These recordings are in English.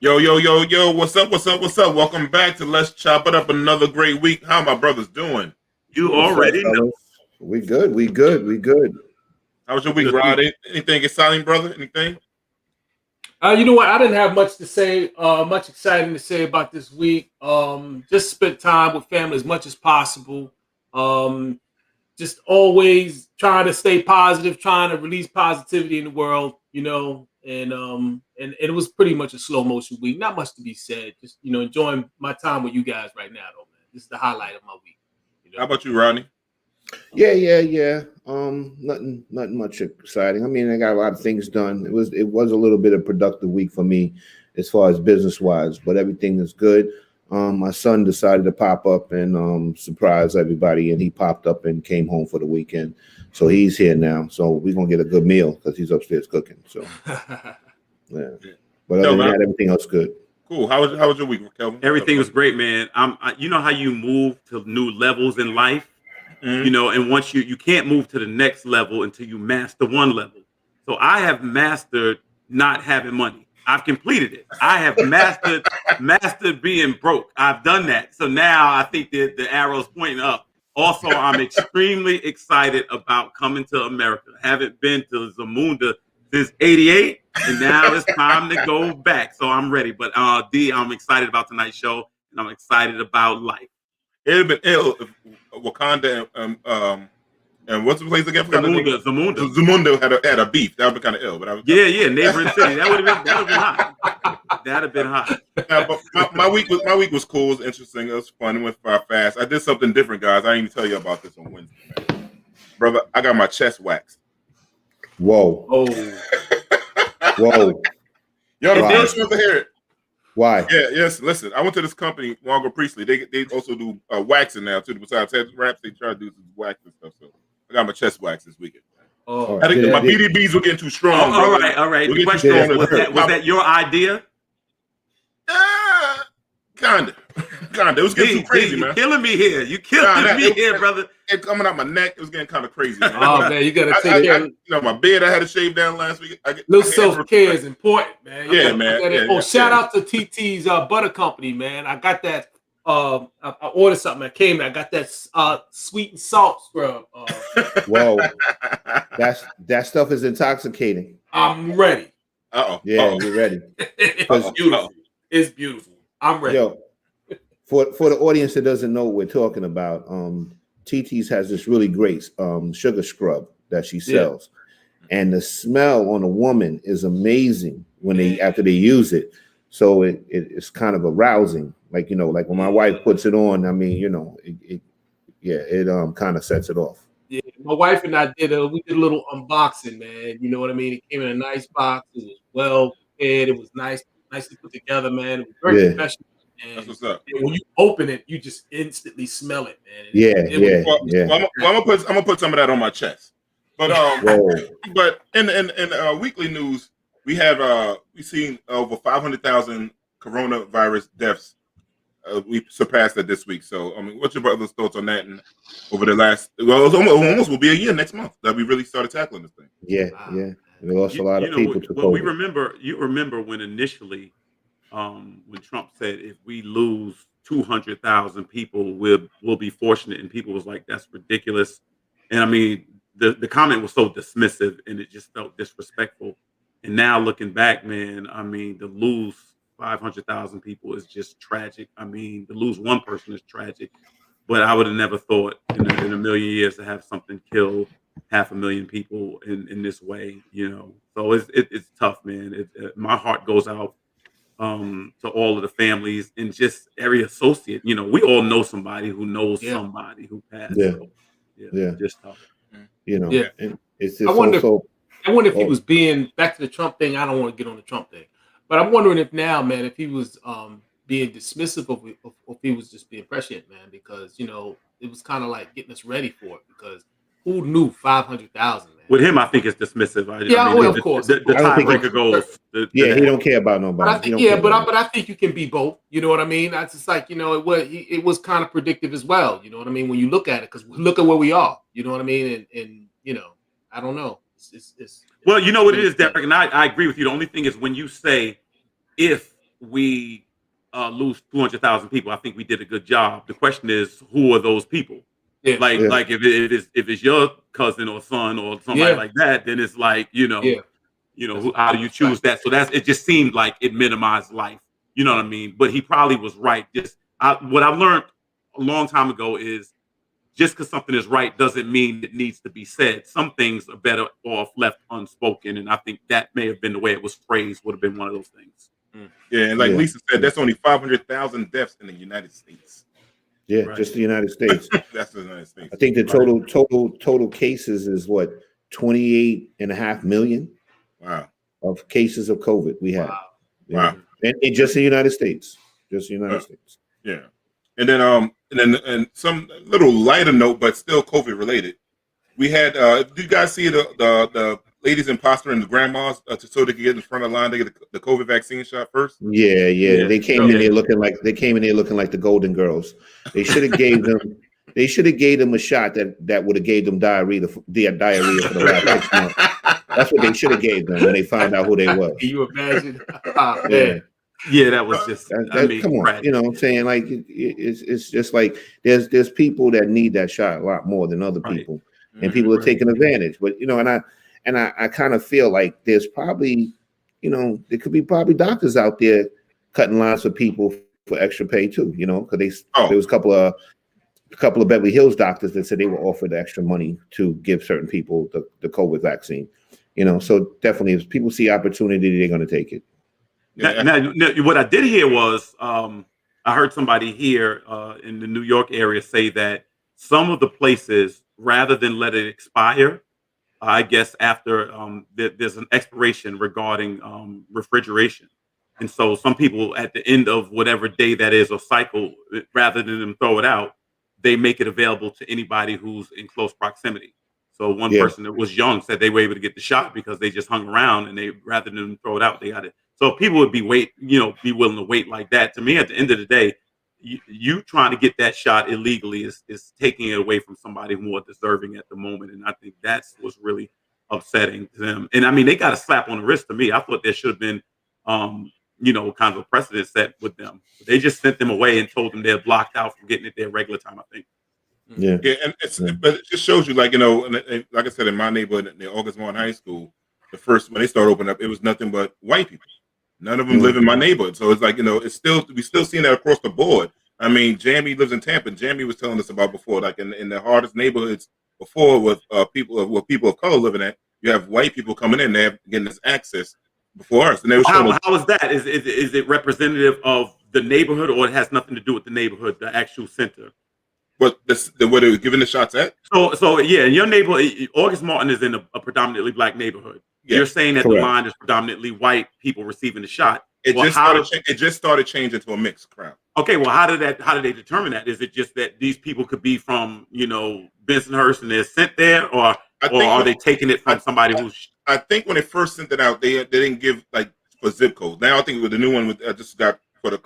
Yo, yo, yo, yo, what's up, what's up, what's up? Welcome back to Let's Chop It Up. Another great week. How my brothers doing? You What's already up, know. We good. How was your week, Rod? Anything exciting, brother? Anything? You know what? I didn't have much to say, much exciting to say about this week. Just spent time with family as much as possible. Just always trying to stay positive, trying to release positivity in the world, and it was pretty much a slow motion week. Not much to be said. Just enjoying my time with you guys right now, though, man. This is the highlight of my week. How about you, Rodney? Yeah. Nothing much exciting. I mean, I got a lot of things done. It was a little bit of a productive week for me as far as business wise, but everything is good. My son decided to pop up and surprise everybody, and he popped up and came home for the weekend. So he's here now. So we're gonna get a good meal because he's upstairs cooking. So yeah. But other than that, everything else good. Cool. How was your week, Kelvin? Everything was great, man. You know how you move to new levels in life, and once you can't move to the next level until you master one level. So I have mastered not having money. I've completed it. I have mastered being broke. I've done that. So now I think that the arrow's pointing up. Also, I'm extremely excited about coming to America. Haven't been to Zamunda since '88, and now it's time to go back. So I'm ready. But D, I'm excited about tonight's show, and I'm excited about life. It'd been ill if Wakanda and what's the place again? Zamunda had a beef. That would be kind of ill. But neighboring city. That would have been hot. That'd have been hot. But my week was cool. It was interesting. It was fun. It went fast. I did something different, guys. I didn't even tell you about this on Wednesday, man. Brother, I got my chest waxed. Whoa. Oh. Whoa. You're the first one to hear it. Why? Yeah, yes. Listen, I went to this company, Margaret Priestley. They also do waxing now too. Besides head wraps, they try to do some wax and stuff. So I got my chest waxed this weekend. Oh, I think my BDBs were getting too strong. All right. The question was that your idea? Kinda. It was getting too crazy, man. You're killing me here. You killing me here, brother. It coming out my neck. It was getting kind of crazy, man. Oh man, you gotta take care. My beard I had to shave down last week. Little self-care is important, man. Yeah, man. Shout out to TT's Butter Company, man. I got that. I ordered something. I got that sweet and salt scrub. Whoa, that stuff is intoxicating. I'm ready. Yeah, you're ready. It's beautiful. It's beautiful. I'm ready. Yo, for the audience that doesn't know what we're talking about, TT's has this really great sugar scrub that she sells, and the smell on a woman is amazing after they use it. So it's kind of arousing, like when my wife puts it on. I mean, it kind of sets it off. Yeah, my wife and I did a little unboxing, man. You know what I mean? It came in a nice box. It was well fed. It was nicely put together, man. It was very professional. And that's what's up. When you open it, you just instantly smell it, man. Well, I'm gonna put some of that on my chest. But but in weekly news, we've seen over 500,000 coronavirus deaths. We surpassed that this week. So I mean, what's your brother's thoughts on that? And over the last, it almost will be a year next month that we really started tackling this thing. Yeah. We lost a lot of people to COVID. You remember when initially. When Trump said if we lose 200,000 people, we'll be fortunate, and people was like, that's ridiculous. And I mean, the comment was so dismissive, and it just felt disrespectful. And now looking back, man, I mean, to lose 500,000 people is just tragic. I mean, to lose one person is tragic, but I would have never thought in a million years to have something kill 500,000 people in this way, So it's tough, man. My heart goes out to all of the families and just every associate. We all know somebody who knows somebody who passed. Yeah. So, just tough. It's just I wonder if he was being back to the Trump thing. I don't want to get on the Trump thing, but I'm wondering if now, man, if he was being dismissive of if he was just being prescient, man, because it was kind of like getting us ready for it, because who knew 500,000? With him, I think it's dismissive. Of course. The tiebreaker goes. He don't care about nobody. But I think you can be both. You know what I mean? That's just like it was kind of predictive as well. You know what I mean? When you look at it, because look at where we are. You know what I mean? And I don't know. It's well, you know what it is, Derik, and I agree with you. The only thing is when you say if we lose 200,000 people, I think we did a good job. The question is, who are those people? Yeah. Like if it's your cousin or son or somebody like that, then it's like, how do you choose that? So it just seemed like it minimized life. You know what I mean? But he probably was right. What I learned a long time ago is just because something is right doesn't mean it needs to be said. Some things are better off left unspoken, and I think that may have been the way it was phrased. Would have been one of those things. Yeah, and like Lisa said, that's only 500,000 deaths in the United States. Yeah, just the United States. That's the United States. I think the total cases is what, 28.5 million. Wow. Of cases of COVID we have. Wow. And just the United States. Just the United States. Yeah. And then some little lighter note, but still COVID related. We had did you guys see the ladies in Pastor and the grandmas so they could get in front of the line to get the COVID vaccine shot first? Yeah. They came in there looking like the Golden Girls. They should have gave them a shot that would have gave them diarrhea for the last 6 months. That's what they should have gave them when they found out who they was. Can you imagine? Yeah, that was just. Come on, you know what I'm saying? Like it's just like there's people that need that shot a lot more than other people, and people are taking advantage. But and I kind of feel like there's probably, there could be probably doctors out there cutting lines for people for extra pay too. Because there was a couple of Beverly Hills doctors that said they were offered extra money to give certain people the COVID vaccine. So definitely, if people see opportunity, they're going to take it. Now, what I did hear was I heard somebody here in the New York area say that some of the places, rather than let it expire, I guess after there's an expiration regarding refrigeration. And so some people at the end of whatever day that is or cycle, rather than them throw it out, they make it available to anybody who's in close proximity. So one person that was young said they were able to get the shot because they just hung around and they, rather than throw it out, they got it. So people would be willing to wait like that. To me, at the end of the day, you trying to get that shot illegally is taking it away from somebody more deserving at the moment. And I think that's what's really upsetting to them. And I mean, they got a slap on the wrist to me. I thought there should have been, kind of a precedent set with them. They just sent them away and told them they're blocked out from getting it their regular time, I think. Yeah, but it just shows you, like, and like I said, in my neighborhood, in August Moore High School, when they started opening up, it was nothing but white people. None of them live in my neighborhood, so it's like we still seeing that across the board. I mean, Jamie lives in Tampa. Jamie was telling us about before, like in the hardest neighborhoods before with people of color living at, you have white people coming in there getting this access before us. And they were how is that? Is it representative of the neighborhood, or it has nothing to do with the neighborhood, the actual center? But where they were giving the shots at? So yeah, in your neighborhood, August Martin is in a predominantly black neighborhood. Yeah, you're saying that correct. The line is predominantly white people receiving the shot. It just started changing to a mixed crowd. Okay, well, how did they determine that? Is it just that these people could be from Bensonhurst and they're sent there, or are they taking it from somebody who's? I think when they first sent it out, they didn't give like for zip codes. Now I think with the new one I just got for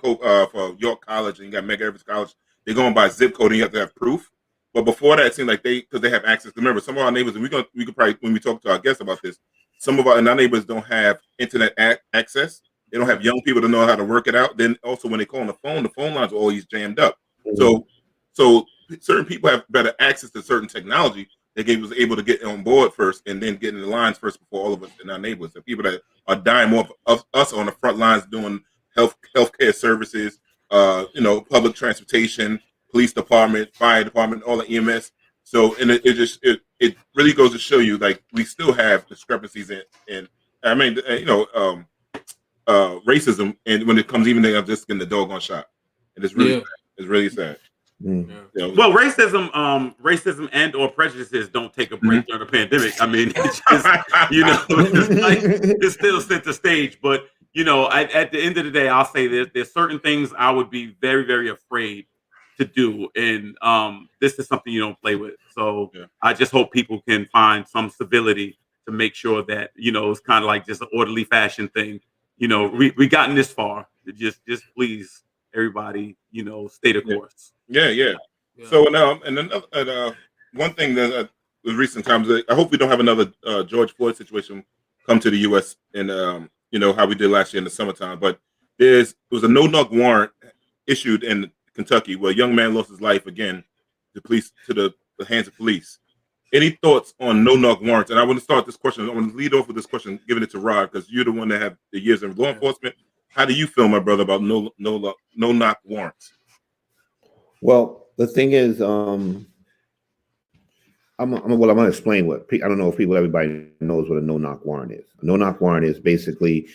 for York College and you got Medgar Evers College, they're going by zip code and you have to have proof. But before that, it seemed like because they have access. Remember, some of our neighbors, and we could probably, when we talk to our guests about this, some of our neighbors don't have internet access. They don't have young people to know how to work it out. Then also when they call on the phone lines are always jammed up. Mm-hmm. So certain people have better access to certain technology. They was able to get on board first and then get in the lines first before all of us in our neighborhoods. The people that are dying more of us on the front lines doing healthcare services, public transportation, police department, fire department, all the EMS. So, and it really goes to show you, like, we still have discrepancies in racism, and when it comes even to just getting the doggone shot, and it's really sad. It's really sad. Mm. Well, racism and or prejudices don't take a break during the pandemic. I mean, it's just, it's still center stage. But at the end of the day, I'll say there's certain things I would be very, very afraid to do, and this is something you don't play with. So I just hope people can find some civility to make sure that it's kind of like just an orderly fashion thing. We gotten this far. Just please, everybody, stay the course. Yeah. So now, and another one thing that in recent times, I hope we don't have another George Floyd situation come to the U.S. and how we did last year in the summertime. But There was a no-knock warrant issued in Kentucky where a young man lost his life again to the hands of police. Any thoughts on no-knock warrants? And I want to start this question. I want to lead off with this question, giving it to Rod, because you're the one that have the years in law enforcement. How do you feel, my brother, about no-knock warrants? Well, the thing is, I'm going to explain what I don't know if everybody knows what a no-knock warrant is. A no-knock warrant is basically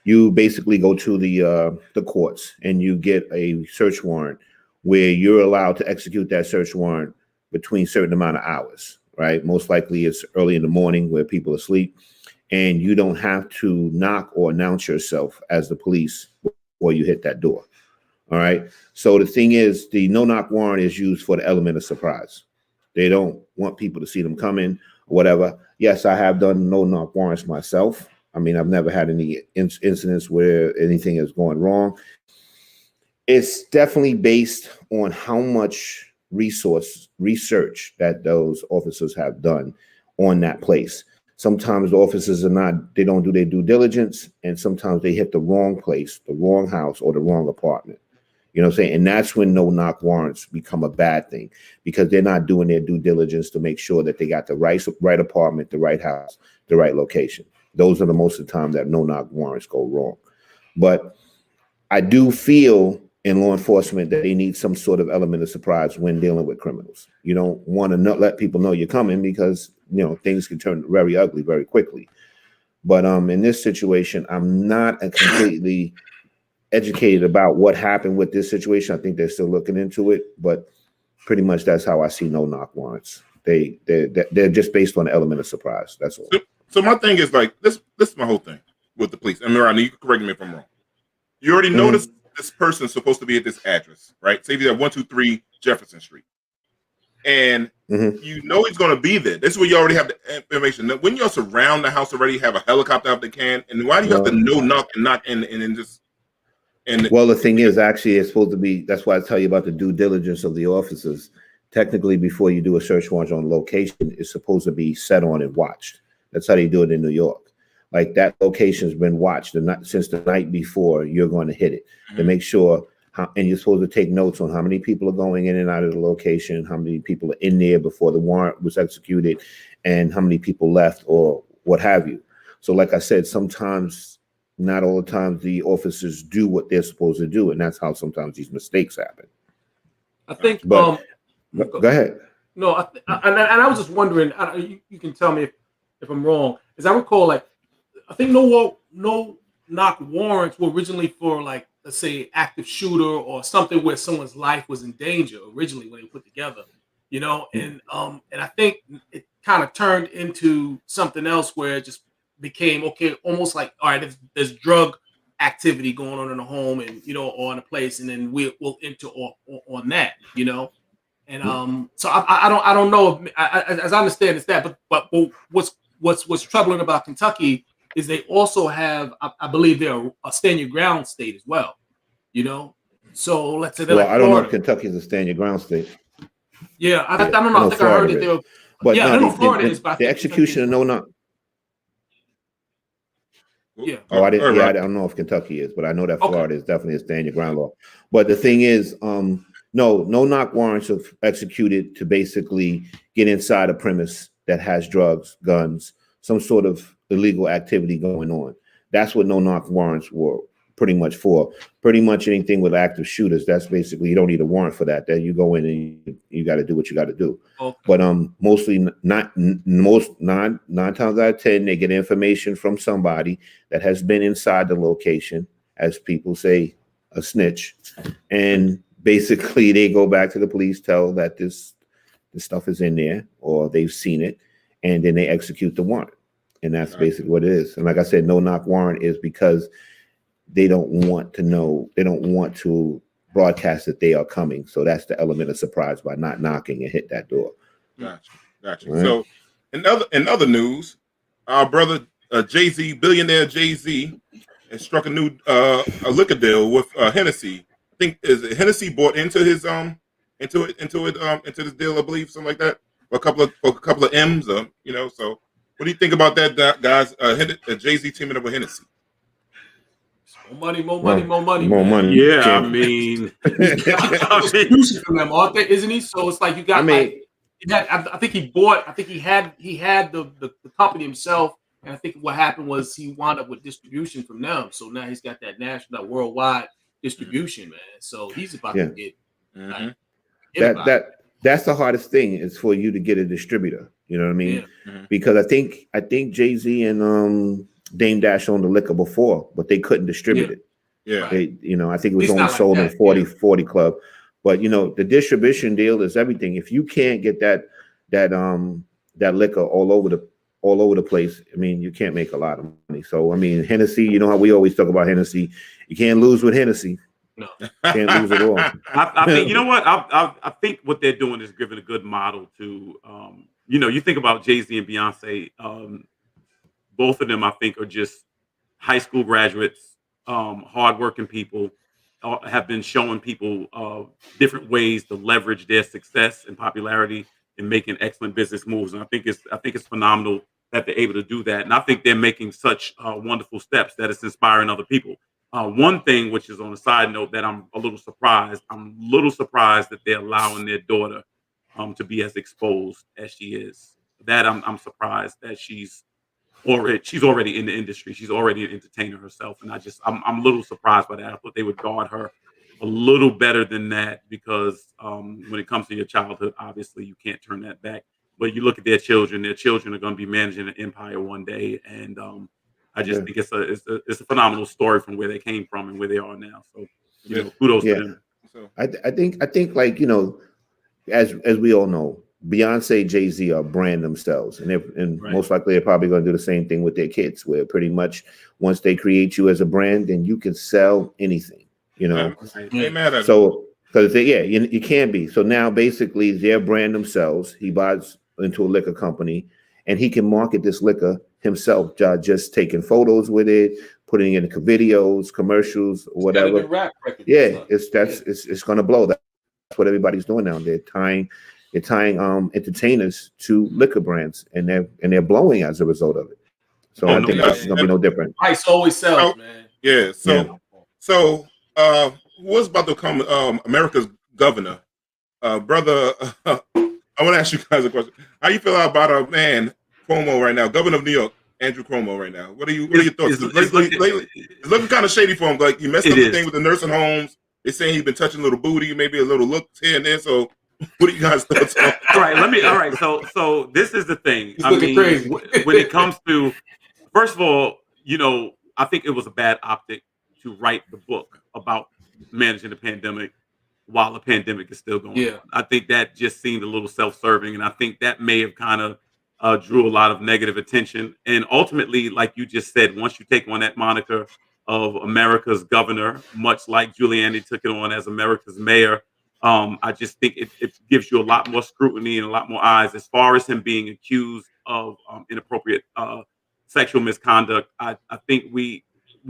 you go to the courts and you get a search warrant where you're allowed to execute that search warrant between a certain amount of hours, right? Most likely it's early in the morning where people are asleep, and you don't have to knock or announce yourself as the police before you hit that door. All right. So the thing is, the no-knock warrant is used for the element of surprise. They don't want people to see them coming or whatever. Yes, I have done no-knock warrants myself. I mean, I've never had any incidents where anything is going wrong. It's definitely based on how much research that those officers have done on that place. Sometimes the officers they don't do their due diligence, and sometimes they hit the wrong place, the wrong house, or the wrong apartment. You know what I'm saying? And that's when no-knock warrants become a bad thing, because they're not doing their due diligence to make sure that they got the right apartment, the right house, the right location. Those are the most of the time that no-knock warrants go wrong. But I do feel in law enforcement that they need some sort of element of surprise when dealing with criminals. You don't want to let people know you're coming, because things can turn very ugly very quickly. But in this situation, I'm not completely educated about what happened with this situation. I think they're still looking into it, but pretty much that's how I see no-knock warrants. They're just based on the element of surprise. That's all. So my thing is like this is my whole thing with the police. I mean, Rodney, you can correct me if I'm wrong. You already noticed this person's supposed to be at this address, right? Say you're at 123 Jefferson Street. And you know he's going to be there. This is where you already have the information. Now, when you're surround the house already, have a helicopter out the can, and why do you have to knock and just... Well, the thing is, actually, it's supposed to be, that's why I tell you about the due diligence of the officers. Technically, before you do a search warrant on location, it's supposed to be set on and watched. That's how they do it in New York. Like, that location's been watched since the night before you're going to hit it, to make sure, and you're supposed to take notes on how many people are going in and out of the location, how many people are in there before the warrant was executed, and how many people left or what have you. So like I said, sometimes, not all the time, the officers do what they're supposed to do, and that's how sometimes these mistakes happen. I think. But go ahead. No, and I was just wondering. You can tell me if I'm wrong. As I recall, like I think no-knock warrants were originally for, like, let's say, active shooter or something where someone's life was in danger originally when they put together. And I think it kind of turned into something else where it just became almost like, all right, there's drug activity going on in the home and or in a place, and then we'll enter on that, and so I don't know if, as I understand it's that, but what's troubling about Kentucky is they also have, I believe they're a stand your ground state as well, so let's say they're like I don't know if Kentucky is a stand your ground state. Yeah, I don't know. I think I heard that they were, but yeah, I know Florida is, but the execution of no-knock. Yeah. I don't know if Kentucky is, but I know that Florida is definitely a stand your ground law. But the thing is, no-knock warrants are executed to basically get inside a premise that has drugs, guns, some sort of illegal activity going on. That's what no-knock warrants were pretty much for. Pretty much anything with active shooters, that's basically, you don't need a warrant for that. That you go in and you got to do what you got to do. Okay. But mostly, nine times out of 10, they get information from somebody that has been inside the location, as people say, a snitch, and basically they go back to the police, tell that this stuff is in there, or they've seen it, and then they execute the warrant. And that's basically what it is. And like I said, no-knock warrant is because they don't want to broadcast that they are coming. So that's the element of surprise by not knocking and hit that door. Gotcha. Right. So in other news, our brother Jay-Z, billionaire Jay-Z, has struck a new a liquor deal with Hennessy. I think is Hennessy bought into his into this deal, I believe, something like that. For a couple of M's, So what do you think about that, guys? Jay-Z teaming up with Hennessy. More money. More man. money. Yeah, Champ. I mean, Distribution from them, aren't they? Isn't he? So it's like you got. I mean, I think he bought. I think he had the company himself, and I think what happened was he wound up with distribution from them. So now he's got that national, that worldwide distribution, man. So he's about to get. That's the hardest thing is for you to get a distributor. You know what I mean? Yeah. Because I think Jay-Z and Dame Dash owned the liquor before, but they couldn't distribute it. Yeah. They, I think it was It's only not like sold that, in 40 Club. But the distribution deal is everything. If you can't get that liquor all over the place, I mean, you can't make a lot of money. So I mean, Hennessy, you know how we always talk about Hennessy. You can't lose with Hennessy. No. Can't lose at all. I think, you know what? I think what they're doing is giving a good model to, you think about Jay-Z and Beyonce. Both of them, I think, are just high school graduates, hardworking people, have been showing people different ways to leverage their success and popularity in making excellent business moves. And I think it's phenomenal that they're able to do that. And I think they're making such wonderful steps that it's inspiring other people. One thing, which is on a side note, that I'm a little surprised that they're allowing their daughter to be as exposed as she is. That I'm surprised that she's already in the industry. She's already an entertainer herself, and I'm a little surprised by that. I thought they would guard her a little better than that because when it comes to your childhood, obviously you can't turn that back. But you look at their children are going to be managing an empire one day, and I just think it's a phenomenal story from where they came from and where they are now. So kudos to them. So I think like as we all know, Beyonce, Jay-Z are brand themselves, and most likely they're probably going to do the same thing with their kids, where pretty much once they create you as a brand, then you can sell anything. So because you can be. So now basically they're brand themselves. He buys into a liquor company, and he can market this liquor himself, just taking photos with it, putting in videos, commercials, whatever. It's going to blow. That's what everybody's doing now. They're tying entertainers to liquor brands, and they're blowing as a result of it. So I think this is going to be no different. Price always sells, man. Yeah. So what's about to come? America's governor, brother. I want to ask you guys a question. How you feel about Cuomo right now, governor of New York, Andrew Cuomo right now? What are your thoughts? It's looking kind of shady for him. Like he messed up the thing with the nursing homes. They're saying he's been touching a little booty, maybe a little looks here and there. So what do you guys thoughts on? All right. So this is the thing. He's looking crazy. When it comes to, first of all, I think it was a bad optic to write the book about managing the pandemic while the pandemic is still going on. I think that just seemed a little self-serving, and I think that may have kind of drew a lot of negative attention. And ultimately, like you just said, once you take on that moniker of America's governor, much like Giuliani took it on as America's mayor, I just think it gives you a lot more scrutiny and a lot more eyes. As far as him being accused of inappropriate sexual misconduct, I think we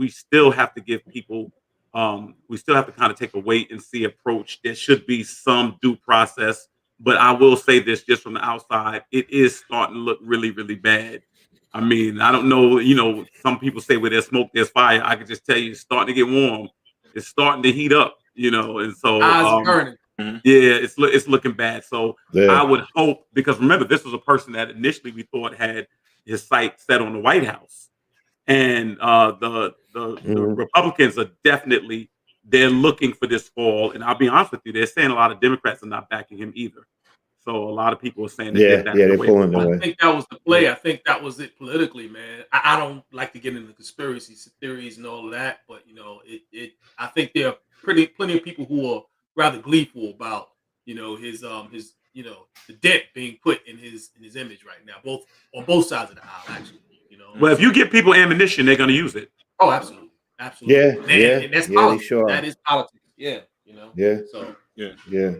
still have to give people, we still have to kind of take a wait and see approach. There should be some due process, but I will say this just from the outside, it is starting to look really, really bad. I mean, I don't know, some people say where there's smoke, there's fire. I can just tell you it's starting to get warm. It's starting to heat up, and so eyes burning. It's looking bad. So I would hope, because remember, this was a person that initially we thought had his sight set on the White House, and the Republicans are definitely, they're looking for this fall. And I'll be honest with you, they're saying a lot of Democrats are not backing him either. So a lot of people are saying that they're pulling away. I think that was the play. I think that was it politically, man. I don't like to get into conspiracy theories and all of that, but I think there are plenty of people who are rather gleeful about his the dent being put in his image right now, on both sides of the aisle, actually. Well, if you give people ammunition, they're going to use it. Oh, absolutely. And that's politics. Sure. That is politics. Yeah. So yeah.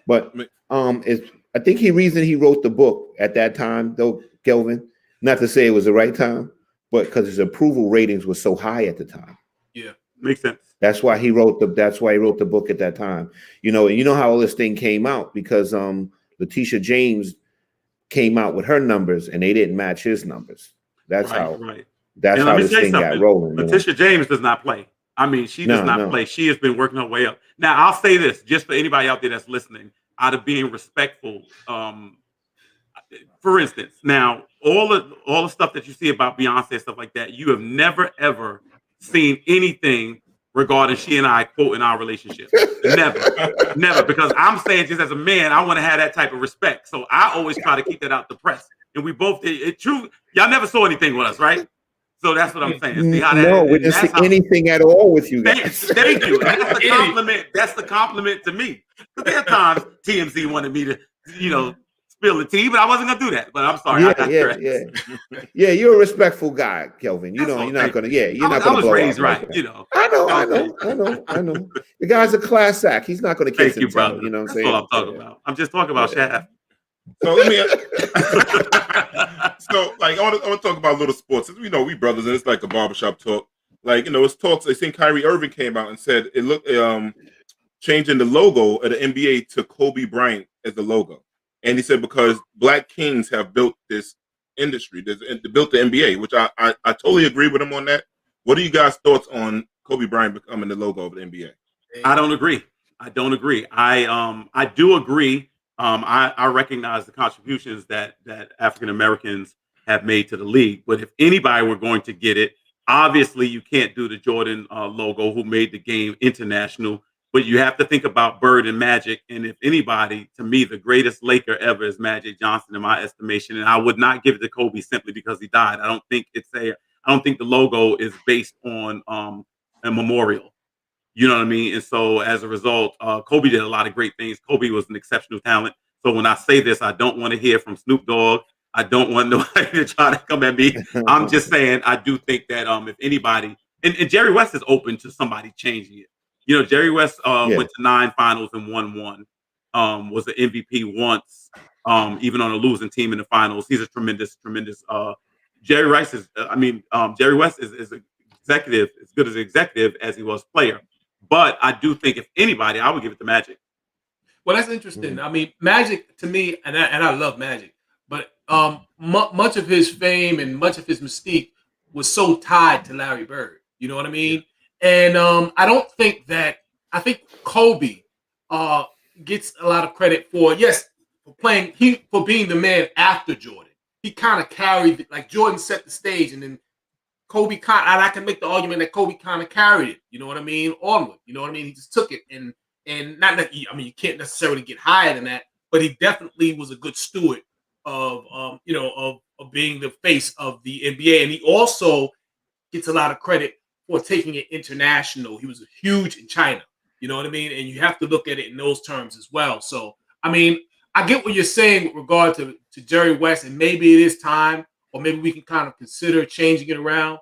But I think reason he wrote the book at that time, though, Kelvin, not to say it was the right time, but because his approval ratings were so high at the time. Yeah, makes sense. That's why he wrote the book at that time. And how all this thing came out, because Letitia James came out with her numbers and they didn't match his numbers. That's how this thing got rolling. Letitia James does not play. I mean, she does not play. She has been working her way up. Now, I'll say this, just for anybody out there that's listening, out of being respectful. For instance, now all the stuff that you see about Beyonce, stuff like that, you have never ever seen anything regarding she and I quote in our relationship. Never, because I'm saying just as a man, I want to have that type of respect. So I always try to keep that out the press. And we both did. True, y'all never saw anything with us, right? So that's what I'm saying. See how that, we didn't see anything at all with you guys. Thank you. And that's the compliment. That's the compliment to me. Because there are times TMZ wanted me to, spill the tea, but I wasn't gonna do that. But I'm sorry. Yeah. You're a respectful guy, Kelvin. You're not gonna. Yeah, you're not gonna. I was raised right. I know. The guy's a class act. He's not gonna kiss and tell. You know what I'm saying? That's what I'm talking about. I'm just talking about Shaft. So let me. I want to talk about little sports. We brothers, and it's like a barbershop talk. It's talks. I think Kyrie Irving came out and said it looked changing the logo of the NBA to Kobe Bryant as the logo, and he said because Black kings have built this industry, built the NBA, which I totally agree with him on that. What are you guys' thoughts on Kobe Bryant becoming the logo of the NBA? I don't agree. I do agree. I recognize the contributions that African Americans have made to the league. But if anybody were going to get it, obviously you can't do the Jordan logo, who made the game international. But you have to think about Bird and Magic. And if anybody, to me, the greatest Laker ever is Magic Johnson, in my estimation. And I would not give it to Kobe simply because he died. I don't think the logo is based on a memorial. You know what I mean? And so as a result, Kobe did a lot of great things. Kobe was an exceptional talent. So when I say this, I don't want to hear from Snoop Dogg. I don't want nobody to try to come at me. I'm just saying, I do think that if anybody, and Jerry West is open to somebody changing it. Jerry West went to 9 finals and won 1. Was an MVP once, even on a losing team in the finals. He's a tremendous. Jerry West is executive, as good as executive as he was player. But I do think if anybody, I would give it to Magic. Well, that's interesting. I mean, Magic to me, and I love Magic, but much of his fame and much of his mystique was so tied to Larry Bird. You know what I mean? And I don't think that. I think Kobe gets a lot of credit for for being the man after Jordan. He kind of carried, like Jordan set the stage, and then Kobe and I can make the argument that Kobe kind of carried it. You know what I mean? Onward. You know what I mean? He just took it and not that you can't necessarily get higher than that, but he definitely was a good steward of being the face of the NBA, and he also gets a lot of credit for taking it international. He was huge in China. You know what I mean? And you have to look at it in those terms as well. So I mean, I get what you're saying with regard to Jerry West, and maybe it is time, or maybe we can kind of consider changing it around.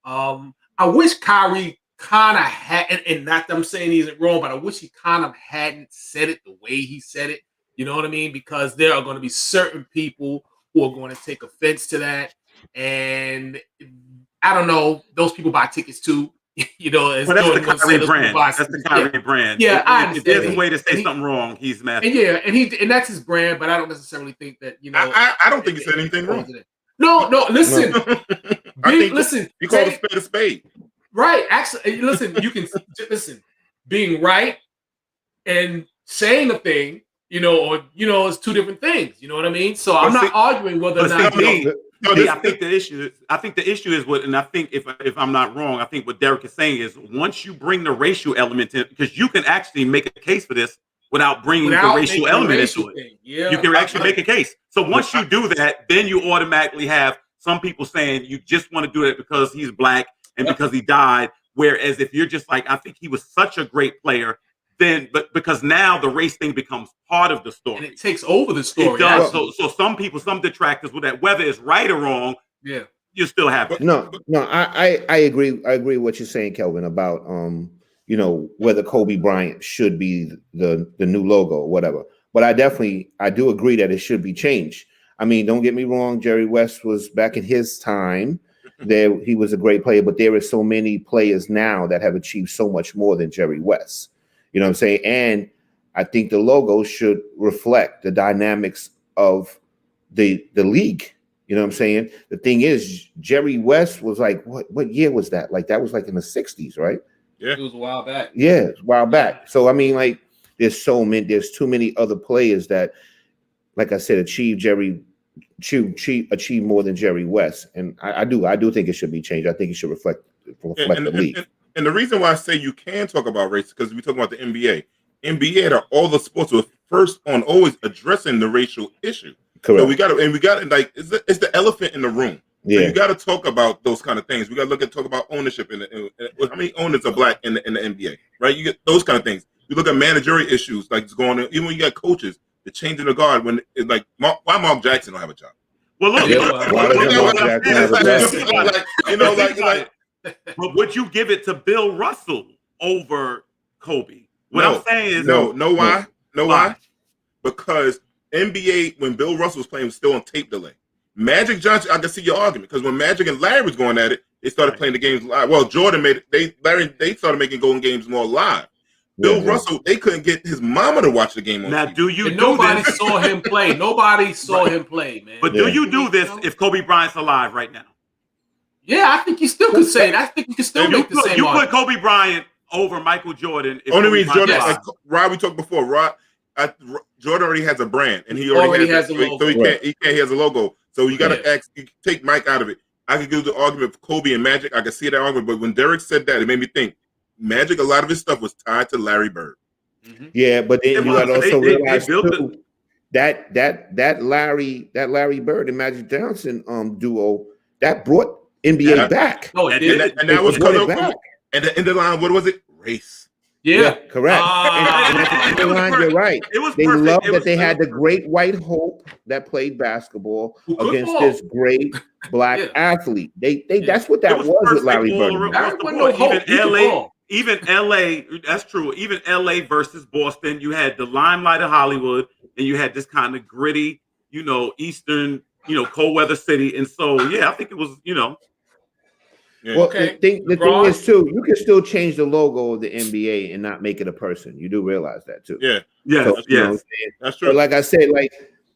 I wish Kyrie kind of had, and not that I'm saying he isn't wrong, but I wish he kind of hadn't said it the way he said it. You know what I mean? Because there are going to be certain people who are going to take offense to that. And I don't know, those people buy tickets too. That's the Kyrie brand. That's the Kyrie brand. Yeah, I understand. If there's a way to say something wrong, he's mad. And that's his brand, but I don't necessarily think that, I don't think he said anything wrong. No, listen. Listen, you call a spade. Right. Actually, listen, you can listen. Being right and saying a thing, it's two different things. You know what I mean? So I'm not arguing whether or not. I think the issue is what, and I think if I'm not wrong, I think what Derik is saying is once you bring the racial element in, because you can actually make a case for this without bringing the racial element into it. Yeah, you can actually make a case. So once you do that, then you automatically have some people saying you just want to do it because he's black and because he died. Whereas if you're just like, I think he was such a great player, then but because now the race thing becomes part of the story. And it takes over the story. It does. So some people, some detractors with that, whether it's right or wrong, you still have it. No, I agree. I agree with what you're saying, Kelvin, about whether Kobe Bryant should be the new logo or whatever. But I do agree that it should be changed. I mean, don't get me wrong, Jerry West was back in his time. He was a great player, but there are so many players now that have achieved so much more than Jerry West. You know what I'm saying? And I think the logo should reflect the dynamics of the league. You know what I'm saying? The thing is, Jerry West was like, what year was that? Like that was like in the 60s, right? Yeah, it was a while back. Yeah, a while back. So I mean, like, there's too many other players that, like I said, achieve more than Jerry West, and I do think it should be changed. I think it should reflect the league. And the reason why I say you can talk about race because we talk about the NBA. NBA are all the sports were first on always addressing the racial issue. Correct. So we got to like it's the elephant in the room. Yeah. So you got to talk about those kind of things. We got to talk about ownership in how many owners are black in the NBA, right? You get those kind of things. You look at managerial issues like it's going on. Even when you got coaches, the change in the guard when it's like why Mark Jackson don't have a job. Well, look, but would you give it to Bill Russell over Kobe? What I'm saying is why? Because NBA when Bill Russell was playing was still on tape delay. Magic Johnson, I can see your argument because when Magic and Larry was going at it, they started playing the games live. Well, Jordan they started making golden games more live. Bill Russell, they couldn't get his mama to watch the game on now. TV. Nobody saw him play. Nobody saw him play, man. But do you do this if Kobe Bryant's alive right now? Yeah, I think you still could say that. I think you can still make the same. You put Kobe Bryant over Michael Jordan. Only reason Jordan, like Rob, we talked before. Jordan already has a brand, and he already has a logo. So he has a logo. So you got to ask. You take Mike out of it. I could give the argument for Kobe and Magic. I could see that argument, but when Derek said that, it made me think. Magic, a lot of his stuff was tied to Larry Bird. Mm-hmm. Yeah, but then you got to also realize too, that Larry Bird and Magic Johnson duo that brought NBA back. No, and that was coming back. And the end of the line, what was it? Race. Yeah, correct. And at the end of the line, you're right. They loved that they had the great white hope that played basketball against this great black athlete. That's what that was with Larry Bird. Even LA, that's true. Even LA versus Boston, you had the limelight of Hollywood, and you had this kind of gritty, Eastern, cold weather city. And so, I think it was, Well, the thing is too, you can still change the logo of the NBA and not make it a person. You do realize that too. Yeah. Yeah. So, yes. That's true. But like I said,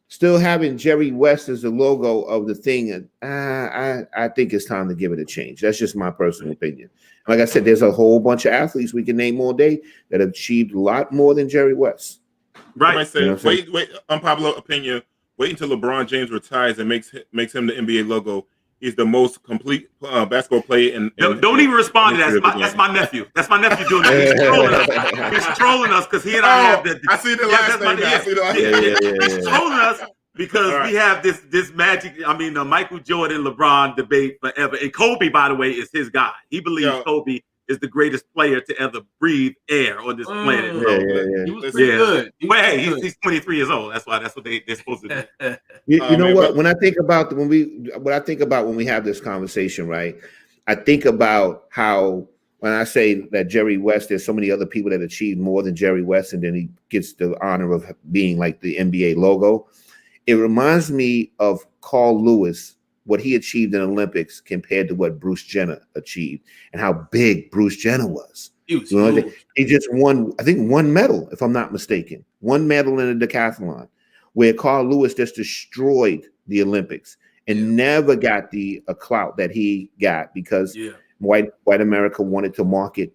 still having Jerry West as the logo of the thing, I think it's time to give it a change. That's just my personal opinion. Like I said, there's a whole bunch of athletes we can name all day that have achieved a lot more than Jerry West. Right. I say, wait, unpopular opinion. Wait until LeBron James retires and makes him the NBA logo. He's the most complete basketball player. Don't even respond to that. That's my nephew. That's my nephew doing that. He's trolling us because he and I have that. I see the last name. He's trolling us because we have this magic. I mean, the Michael Jordan, LeBron debate forever. And Kobe, by the way, is his guy. He believes Kobe is the greatest player to ever breathe air on this planet. He was pretty good. He's 23 years old. That's what they're supposed to do. You know what? When I think about when we have this conversation, right? I think about how when I say that Jerry West, there's so many other people that achieved more than Jerry West, and then he gets the honor of being like the NBA logo. It reminds me of Carl Lewis, what he achieved in the Olympics compared to what Bruce Jenner achieved, and how big Bruce Jenner was. He just won, I think, one medal, if I'm not mistaken, one medal in the decathlon, where Carl Lewis just destroyed the Olympics and never got the clout that he got because white America wanted to market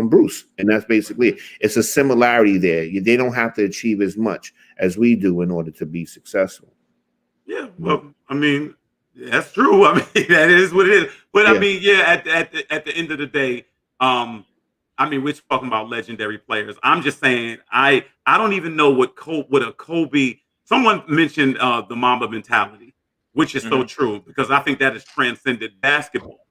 Bruce, and that's basically it. It's a similarity there. They don't have to achieve as much as we do in order to be successful. Yeah, well, I mean, that's true. I mean, that is what it is. But I mean, at the end of the day, I mean, we're talking about legendary players. I'm just saying, I don't even know what a Kobe. Someone mentioned the Mamba mentality, which is so true because I think that has transcended basketball.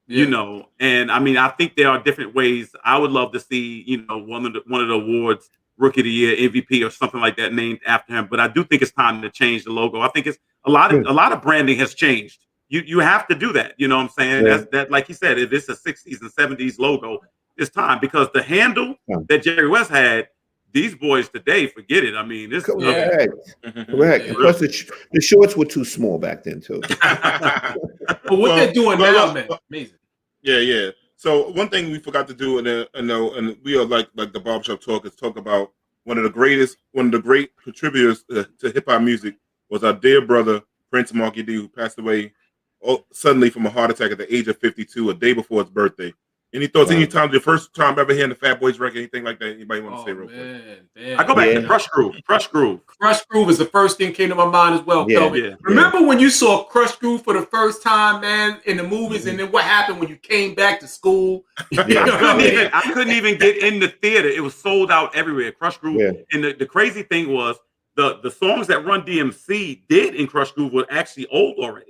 And I mean, I think there are different ways. I would love to see, one of the awards, Rookie of the Year, MVP, or something like that, named after him. But I do think it's time to change the logo. I think it's a lot of branding has changed. You have to do that. You know what I'm saying? Yeah. That like you said, if it's a 60s and 70s logo, it's time because the handle that Jerry West had, these boys today, forget it. I mean, this correct. Plus, the shorts were too small back then too. But what they're doing now, man, amazing. Yeah. So one thing we forgot to do, and we are like the barbershop talk, is talk about one of the great contributors to hip hop music was our dear brother Prince Marky D, who passed away suddenly from a heart attack at the age of 52, a day before his birthday. Any thoughts? Wow. Any time, the first time ever hearing the Fat Boys record, anything like that? Anybody want to say real quick? Damn. I go back to Crush Groove. Crush Groove is the first thing came to my mind as well, Kelvin. Yeah. Remember when you saw Crush Groove for the first time, man, in the movies, and then what happened when you came back to school? I couldn't even get in the theater. It was sold out everywhere. Crush Groove. Yeah. And the crazy thing was the songs that Run DMC did in Crush Groove were actually old already.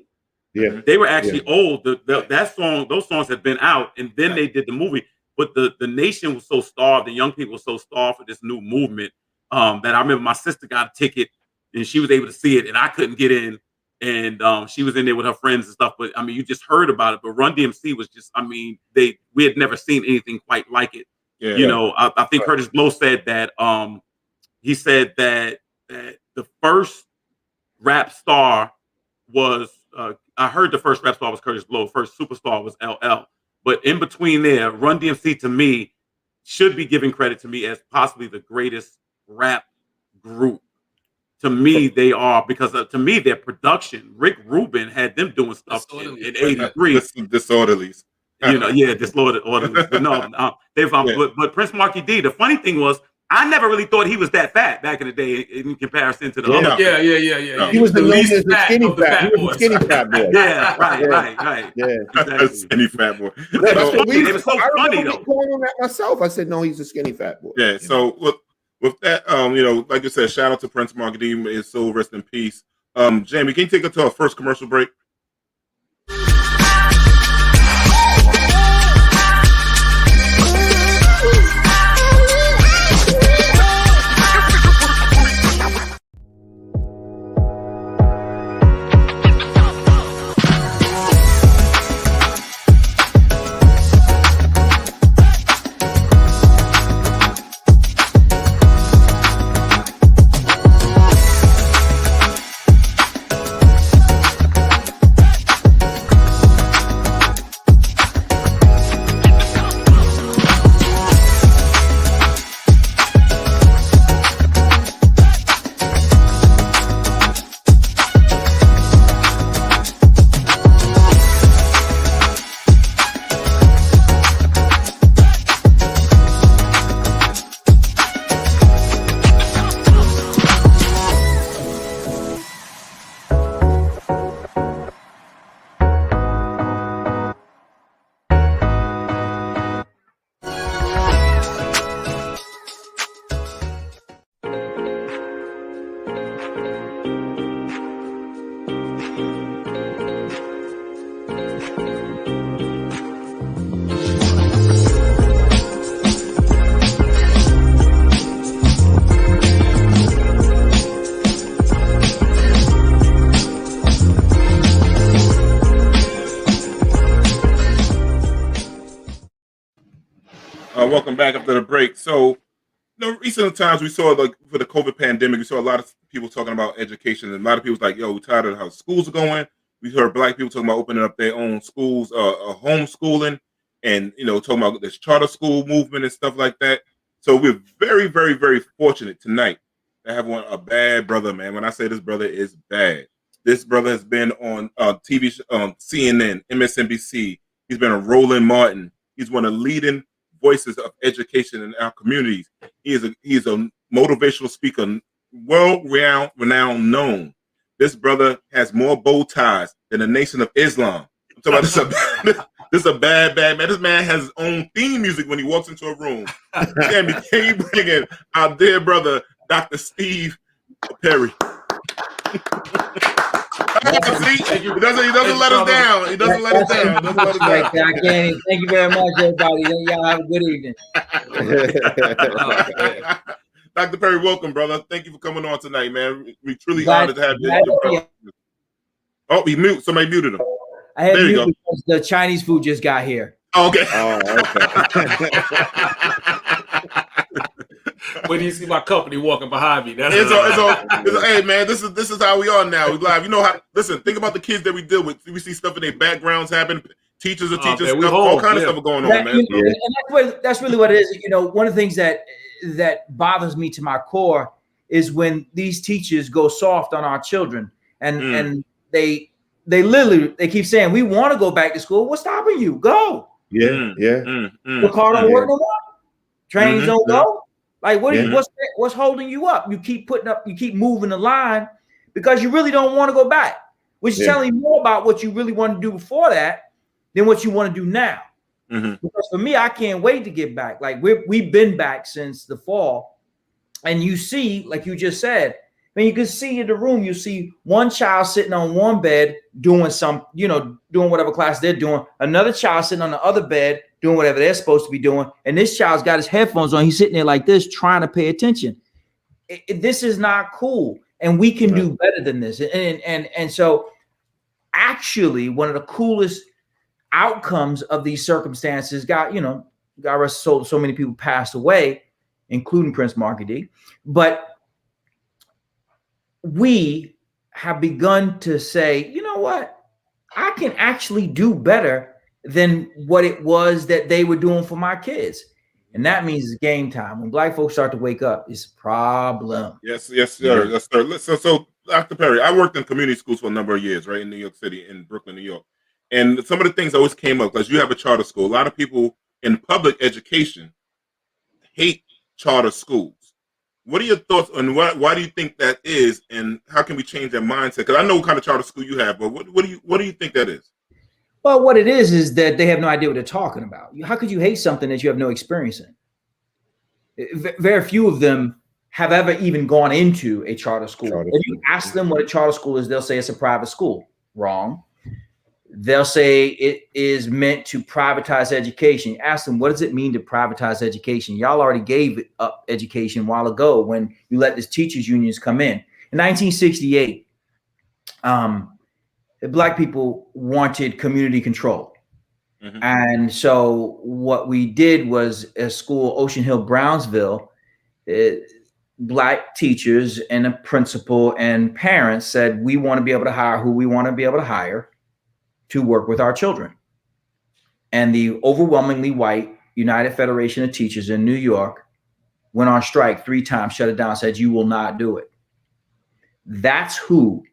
Yeah, they were actually old. Those songs had been out, and then they did the movie. But the nation was so starved, the young people were so starved for this new movement that I remember my sister got a ticket, and she was able to see it, and I couldn't get in. And she was in there with her friends and stuff. But I mean, you just heard about it. But Run DMC was just, I mean, we had never seen anything quite like it. Yeah. You know, I think Curtis Blow said that. He said that the first rap star was. I heard the first rap star was Curtis Blow. First superstar was LL. But in between there, Run DMC to me should be giving credit to me as possibly the greatest rap group. To me, they are, because to me, their production, Rick Rubin had them doing stuff in 83. Disorderlies. You know, disorderlies. But no, but Prince Markie D, the funny thing was, I never really thought he was that fat back in the day in comparison to the other. Yeah. He was the least skinny fat. He was the skinny fat boy. Yeah, right. Yeah, exactly. Skinny fat boy. It was so funny though. Calling on that myself, I said no, he's a skinny fat boy. Yeah. So with that, you know, like you said, shout out to Prince Markie D. His soul rest in peace. Jamie, can you take us to our first commercial break? Welcome back after the break. So, recent times we saw, like, for the COVID pandemic, we saw a lot of people talking about education, and a lot of people was like, "Yo, we're tired of how schools are going." We heard Black people talking about opening up their own schools, homeschooling, and talking about this charter school movement and stuff like that. So we're very, very, very fortunate tonight to have a bad brother, man. When I say this brother is bad, this brother has been on TV, on CNN, MSNBC. He's been on Roland Martin. He's one of the leading voices of education in our communities. He is a motivational speaker, world-renowned known. This brother has more bow ties than the Nation of Islam. I'm talking about this is a bad man. This man has his own theme music when he walks into a room. Can you bring in our dear brother, Dr. Steve Perry? He doesn't let us down. He doesn't let us down. Thank you very much, everybody. Y'all have a good evening. Dr. Perry, welcome, brother. Thank you for coming on tonight, man. We truly honored to have you. Oh, he muted. Somebody muted him. I had muted because the Chinese food just got here. Oh, okay. When you see my company walking behind me, hey man, this is how we are now. We live. You know how? Listen, think about the kids that we deal with. We see stuff in their backgrounds happen. Teachers are teaching stuff. All kind of stuff going on, man. And that's really what it is. One of the things that bothers me to my core is when these teachers go soft on our children and they they keep saying, we want to go back to school. What's stopping you? Go. The car don't work no more. Trains don't go. Like what's holding you up? You keep moving the line because you really don't want to go back, which is telling you more about what you really want to do before that than what you want to do now. Because for me, I can't wait to get back. Like we've been back since the fall, and you see, like you just said, when you can see in the room, you see one child sitting on one bed doing doing whatever class they're doing. Another child sitting on the other bed doing whatever they're supposed to be doing. And this child's got his headphones on. He's sitting there like this, trying to pay attention. This is not cool. And we can do better than this. And so actually one of the coolest outcomes of these circumstances God rest his soul, so many people passed away, including Prince Marky D. But we have begun to say, you know what? I can actually do better than what it was that they were doing for my kids. And that means it's game time. When Black folks start to wake up, it's a problem. Yes, sir. Yes, sir. So, Dr. Perry, I worked in community schools for a number of years, right, in New York City, in Brooklyn, New York. And some of the things always came up, because you have a charter school. A lot of people in public education hate charter schools. What are your thoughts on why do you think that is, and how can we change that mindset? Because I know what kind of charter school you have, but what do you think that is? Well, what it is that they have no idea what they're talking about. How could you hate something that you have no experience in? Very few of them have ever even gone into a charter school. If you ask them what a charter school is, they'll say it's a private school. Wrong. They'll say it is meant to privatize education. Ask them, what does it mean to privatize education? Y'all already gave up education a while ago when you let these teachers unions come in. In 1968, Black people wanted community control. And so what we did was a school, Ocean Hill, Brownsville, Black teachers and a principal and parents said, we want to be able to hire who we want to be able to hire to work with our children. And the overwhelmingly white United Federation of Teachers in New York went on strike 3 times, shut it down, said, you will not do it. That's who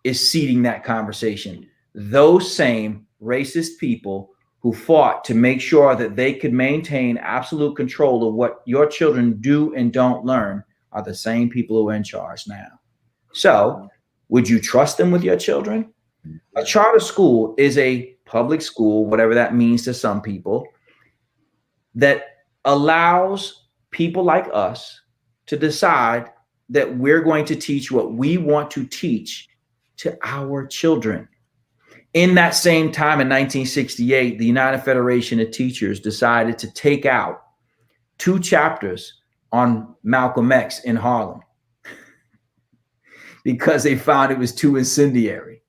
is seeding that conversation. Those same racist people who fought to make sure that they could maintain absolute control of what your children do and don't learn are the same people who are in charge now. So would you trust them with your children? A charter school is a public school, whatever that means to some people, that allows people like us to decide that we're going to teach what we want to teach to our children. In that same time, in 1968, the United Federation of Teachers decided to take out 2 chapters on Malcolm X in Harlem because they found it was too incendiary.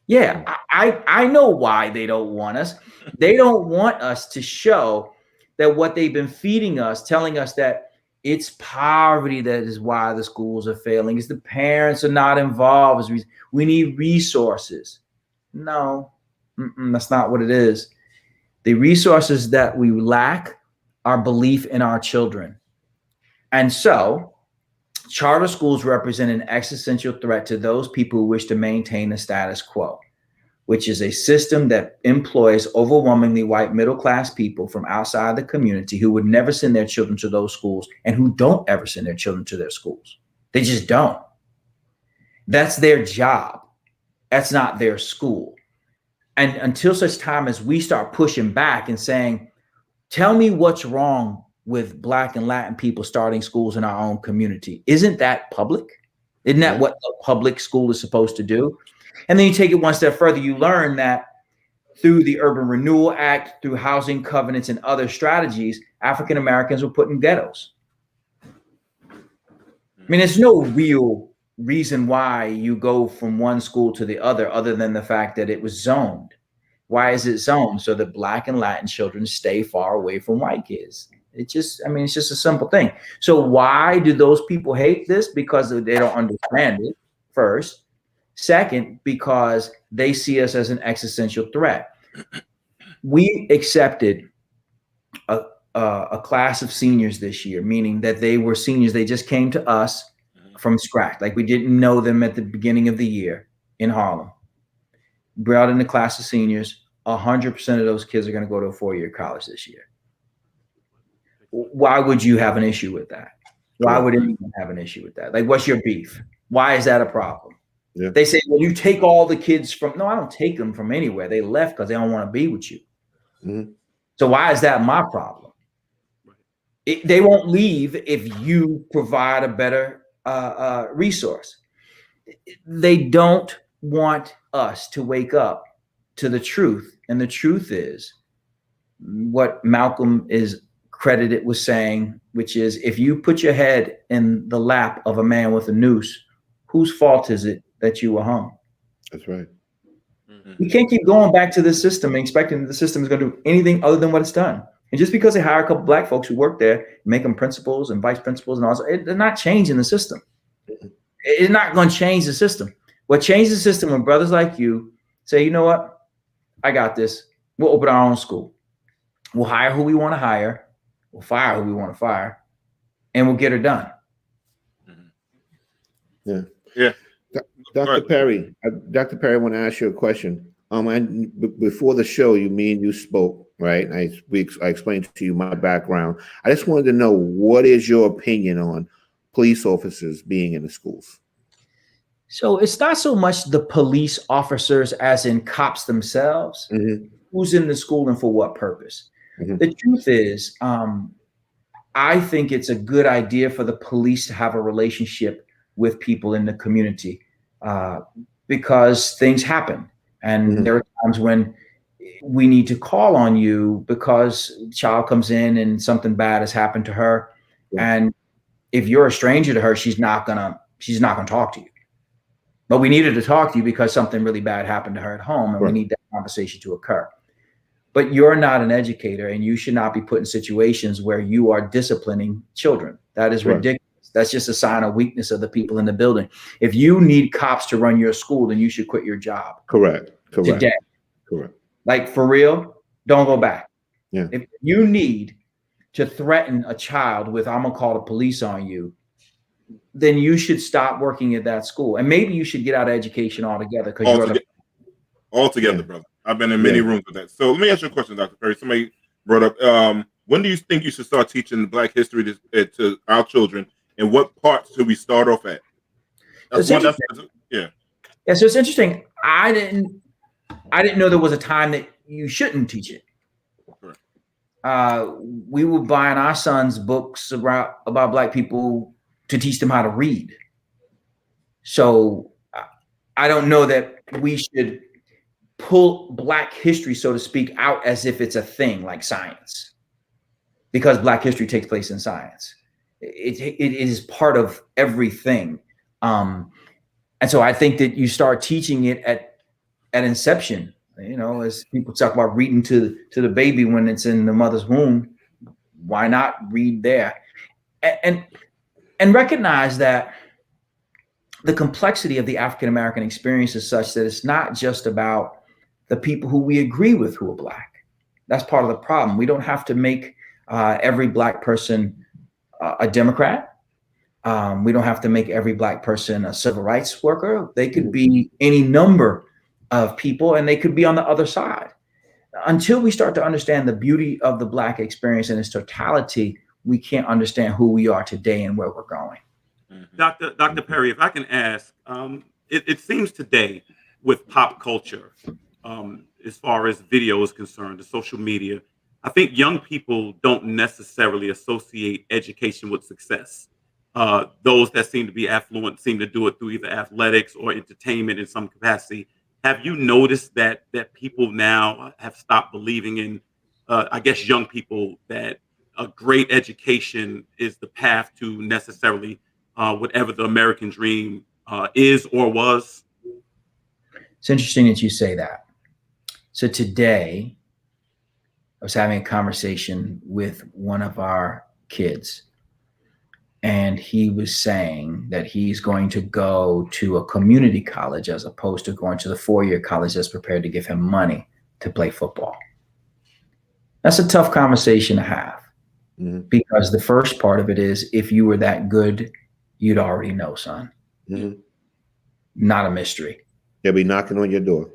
Yeah, I know why they don't want us. They don't want us to show that what they've been feeding us, telling us that it's poverty that is why the schools are failing. It's the parents are not involved. We need resources. No, that's not what it is. The resources that we lack are belief in our children. And so charter schools represent an existential threat to those people who wish to maintain the status quo, which is a system that employs overwhelmingly white middle-class people from outside the community who would never send their children to those schools and who don't ever send their children to their schools. They just don't. That's their job. That's not their school. And until such time as we start pushing back and saying, tell me what's wrong with Black and Latin people starting schools in our own community. Isn't that public? Isn't that what a public school is supposed to do? And then you take it one step further. You learn that through the Urban Renewal Act, through housing covenants and other strategies, African Americans were put in ghettos. I mean, there's no real reason why you go from one school to the other than the fact that it was zoned. Why is it zoned? So that Black and Latin children stay far away from white kids. It's just a simple thing. So why do those people hate this? Because they don't understand it, first. Second, because they see us as an existential threat. We accepted a class of seniors this year, meaning that they were seniors. They just came to us from scratch. Like we didn't know them at the beginning of the year in Harlem. brought in the class of seniors, 100% of those kids are going to go to a 4-year college this year. Why would you have an issue with that? Why would anyone have an issue with that? Like, what's your beef? Why is that a problem? Yeah. They say, well, you take all the kids from, no, I don't take them from anywhere. They left because they don't want to be with you. Mm-hmm. So why is that my problem? They won't leave if you provide a better resource. They don't want us to wake up to the truth. And the truth is what Malcolm is credited with saying, which is, if you put your head in the lap of a man with a noose, whose fault is it that you were hung? That's right. We can't keep going back to the system and expecting that the system is going to do anything other than what it's done. And just because they hire a couple black folks who work there, make them principals and vice principals and all that, they're not changing the system. It's not going to change the system. What changes the system when brothers like you say, you know what? I got this. We'll open our own school. We'll hire who we want to hire. We'll fire who we want to fire. And we'll get her done. Yeah. Yeah. Dr. Perry, I want to ask you a question. Before the show, me and you spoke, right? I explained to you my background. I just wanted to know, what is your opinion on police officers being in the schools? So it's not so much the police officers as in cops themselves, who's in the school and for what purpose. The truth is, I think it's a good idea for the police to have a relationship with people in the community because things happen. And there are times when we need to call on you because a child comes in and something bad has happened to her. And if you're a stranger to her, she's not gonna talk to you. But we needed to talk to you because something really bad happened to her at home, and we need that conversation to occur. But you're not an educator, and you should not be put in situations where you are disciplining children. That is ridiculous. That's just a sign of weakness of the people in the building. If you need cops to run your school, then you should quit your job. Correct. Today. Correct. Like, for real, don't go back. Yeah. If you need to threaten a child with, I'm gonna call the police on you, then you should stop working at that school. And maybe you should get out of education altogether. Altogether, brother. I've been in many rooms with that. So let me ask you a question, Dr. Perry. Somebody brought up, when do you think you should start teaching Black history to our children? And what parts should we start off at? Yeah, so it's interesting. I didn't know there was a time that you shouldn't teach it. We were buying our sons books about Black people to teach them how to read. So I don't know that we should pull Black history, so to speak, out as if it's a thing like science, because Black history takes place in science. It is part of everything. And so I think that you start teaching it at inception, as people talk about reading to the baby when it's in the mother's womb. Why not read there? And recognize that the complexity of the African-American experience is such that it's not just about the people who we agree with who are Black. That's part of the problem. We don't have to make every Black person a Democrat. We don't have to make every Black person a civil rights worker. They could be any number of people, and they could be on the other side. Until we start to understand the beauty of the Black experience in its totality, we can't understand who we are today and where we're going. Dr. Perry, if I can ask, it seems today with pop culture, as far as video is concerned, the social media, I think young people don't necessarily associate education with success. Those that seem to be affluent seem to do it through either athletics or entertainment in some capacity. Have you noticed that people now have stopped believing in, I guess, young people, that a great education is the path to necessarily whatever the American dream is or was? It's interesting that you say that. So today, I was having a conversation with one of our kids, and he was saying that he's going to go to a community college as opposed to going to the 4-year college that's prepared to give him money to play football. That's a tough conversation to have, because the first part of it is, if you were that good, you'd already know, son. Not a mystery. They'll be knocking on your door.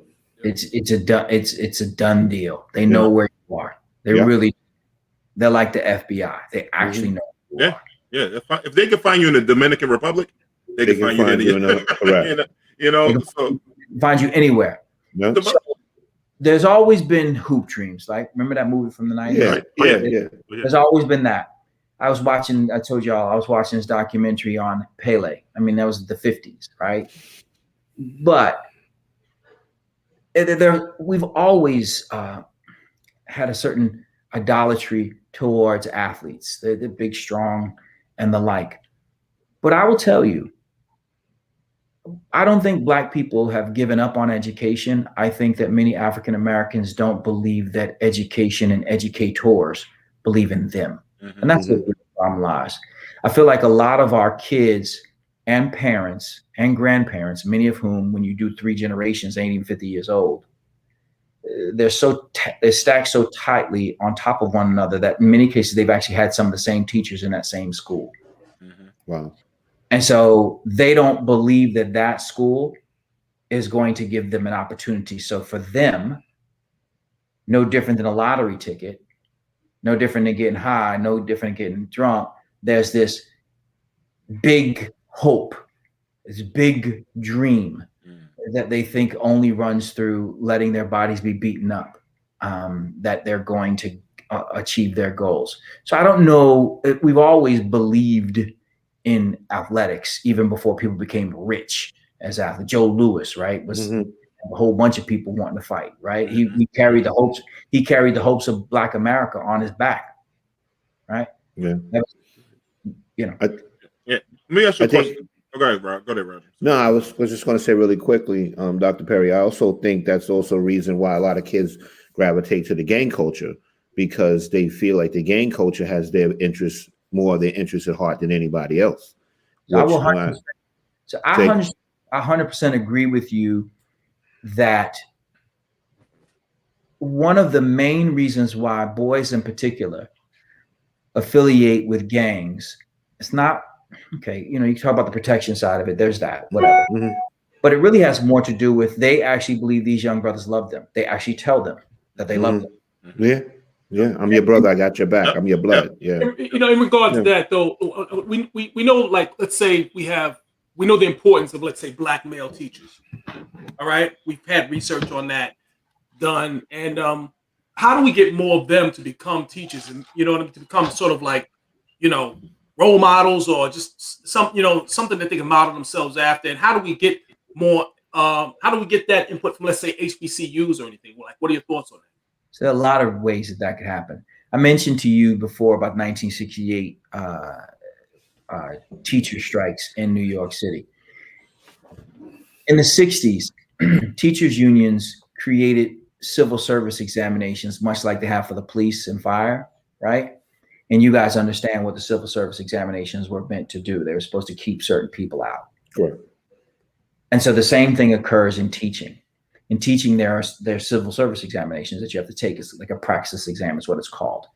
It's a done deal. They know where you are. They're like the FBI. They actually know who you are. Yeah. If they can find you in the Dominican Republic, they can find you in correct. So find you anywhere. Yep. So there's always been hoop dreams. Like, remember that movie from the 90s? Yeah. There's always been that. I told y'all I was watching this documentary on Pele. I mean, that was the 50s, right? But we've always had a certain idolatry towards athletes. They're big, strong, and the like. But I will tell you, I don't think Black people have given up on education. I think that many African Americans don't believe that education and educators believe in them. And that's what the problem lies. I feel like a lot of our kids and parents and grandparents, many of whom, when you do 3 generations, ain't even 50 years old, they're stacked so tightly on top of one another that in many cases they've actually had some of the same teachers in that same school. Wow. And so they don't believe that school is going to give them an opportunity. So for them, no different than a lottery ticket, no different than getting high, no different than getting drunk, there's this big hope, this big dream that they think only runs through letting their bodies be beaten up, that they're going to achieve their goals. So I don't know. We've always believed in athletics, even before people became rich as athletes. Joe Louis, right, was a whole bunch of people wanting to fight, right? He carried the hopes. He carried the hopes of Black America on his back, right? Yeah. Let me ask you a question. Go ahead, Roger. No, I was just going to say really quickly, Dr. Perry, I also think that's also a reason why a lot of kids gravitate to the gang culture, because they feel like the gang culture has their interests at heart than anybody else. So I 100% agree with you that one of the main reasons why boys in particular affiliate with gangs, it's not, okay, you talk about the protection side of it, there's that, whatever. But it really has more to do with they actually believe these young brothers love them. They actually tell them that they love them. Yeah, I'm your brother. I got your back. I'm your blood. Yeah. In regard to that, though, we know, like, let's say we know the importance of, let's say, Black male teachers. All right, we've had research on that done, and how do we get more of them to become teachers, and to become sort of like, role models, or just something that they can model themselves after? And how do we get more? How do we get that input from, let's say, HBCUs or anything? Like, what are your thoughts on that? So there are a lot of ways that could happen. I mentioned to you before about 1968 teacher strikes in New York City. In the 60s, teachers unions created civil service examinations, much like they have for the police and fire, right? And you guys understand what the civil service examinations were meant to do. They were supposed to keep certain people out. Correct. And so the same thing occurs in teaching. In teaching, there's civil service examinations that you have to take. It's like a praxis exam is what it's called.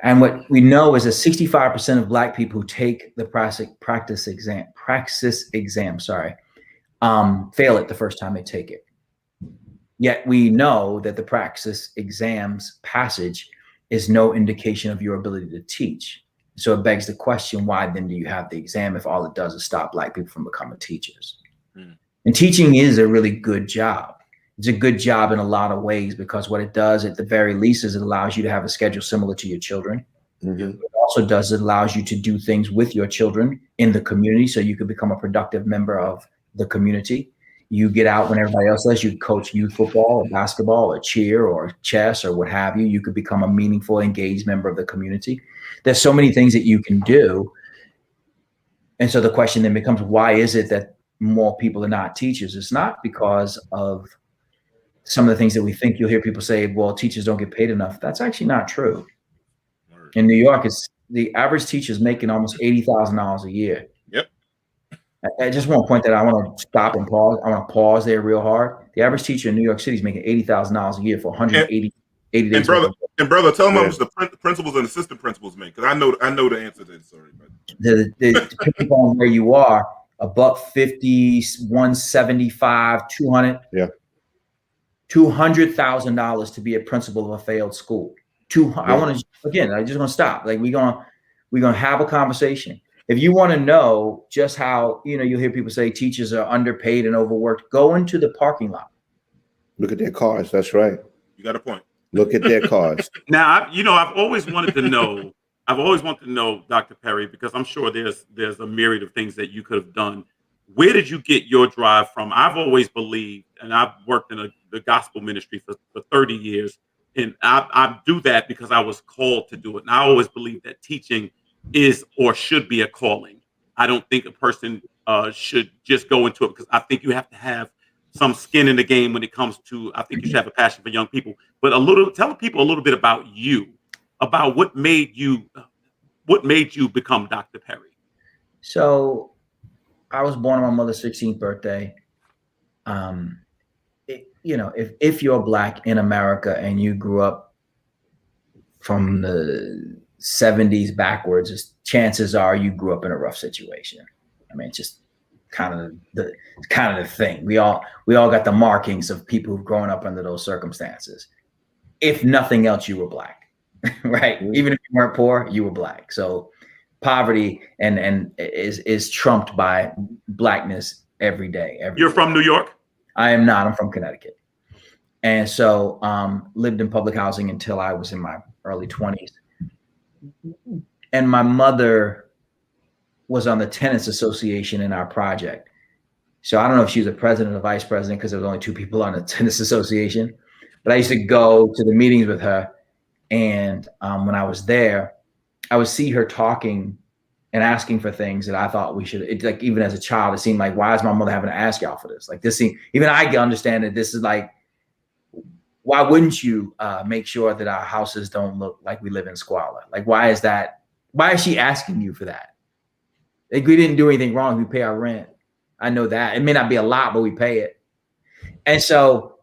And what we know is that 65% of Black people who take the praxis exam, fail it the first time they take it. Yet we know that the praxis exams passage is no indication of your ability to teach. So it begs the question, why then do you have the exam if all it does is stop Black people from becoming teachers? And teaching is a really good job. It's a good job in a lot of ways, because what it does at the very least is it allows you to have a schedule similar to your children. It also it allows you to do things with your children in the community, so you can become a productive member of the community. You get out when everybody else does. You coach youth football or basketball or cheer or chess or what have you. You could become a meaningful, engaged member of the community. There's so many things that you can do. And so the question then becomes, why is it that more people are not teachers? It's not because of some of the things that we think. You'll hear people say, well, teachers don't get paid enough. That's actually not true. In New York, it's the average teacher is making almost $80,000 a year. Yep. I just want to point that out. I want to stop and pause. I want to pause there real hard. The average teacher in New York City is making $80,000 a year for 180 days. And brother, tell them how much the principals and assistant principals make, because I know the answer to this. Sorry, but depending on where you are, $150, $175, $200. Yeah. $200,000 to be a principal of a failed school. I want to, again, I just want to stop. Like we're going to have a conversation. If you want to know just how, you'll hear people say teachers are underpaid and overworked, go into the parking lot. Look at their cars. That's right. You got a point. Look at their cars. Now, I've always wanted to know, Dr. Perry, because I'm sure there's a myriad of things that you could have done. Where did you get your drive from? I've always believed, and I've worked in the gospel ministry for 30 years, and I do that because I was called to do it. And I always believe that teaching is or should be a calling. I don't think a person should just go into it, because I think you have to have some skin in the game when it comes to, I think you should have a passion for young people. But tell people a little bit about you, about what made you become Dr. Perry. So I was born on my mother's 16th birthday. If you're Black in America and you grew up from the 70s backwards, chances are you grew up in a rough situation. I mean, it's just kind of the thing. We all got the markings of people who've grown up under those circumstances. If nothing else, you were Black, right? Mm-hmm. Even if you weren't poor, you were Black. So poverty and is trumped by Blackness every day. You're from New York? I am not. I'm from Connecticut. And so lived in public housing until I was in my early 20s. And my mother was on the Tenants Association in our project. So I don't know if she was a president or vice president, because there was only 2 people on the Tenants Association. But I used to go to the meetings with her. And when I was there, I would see her talking and asking for things that I thought we should, like, even as a child, it seemed like, why is my mother having to ask y'all for this? Like, even I understand that this is like, why wouldn't you make sure that our houses don't look like we live in squalor? Like, why is she asking you for that? Like, we didn't do anything wrong. We pay our rent. I know that. It may not be a lot, but we pay it. And so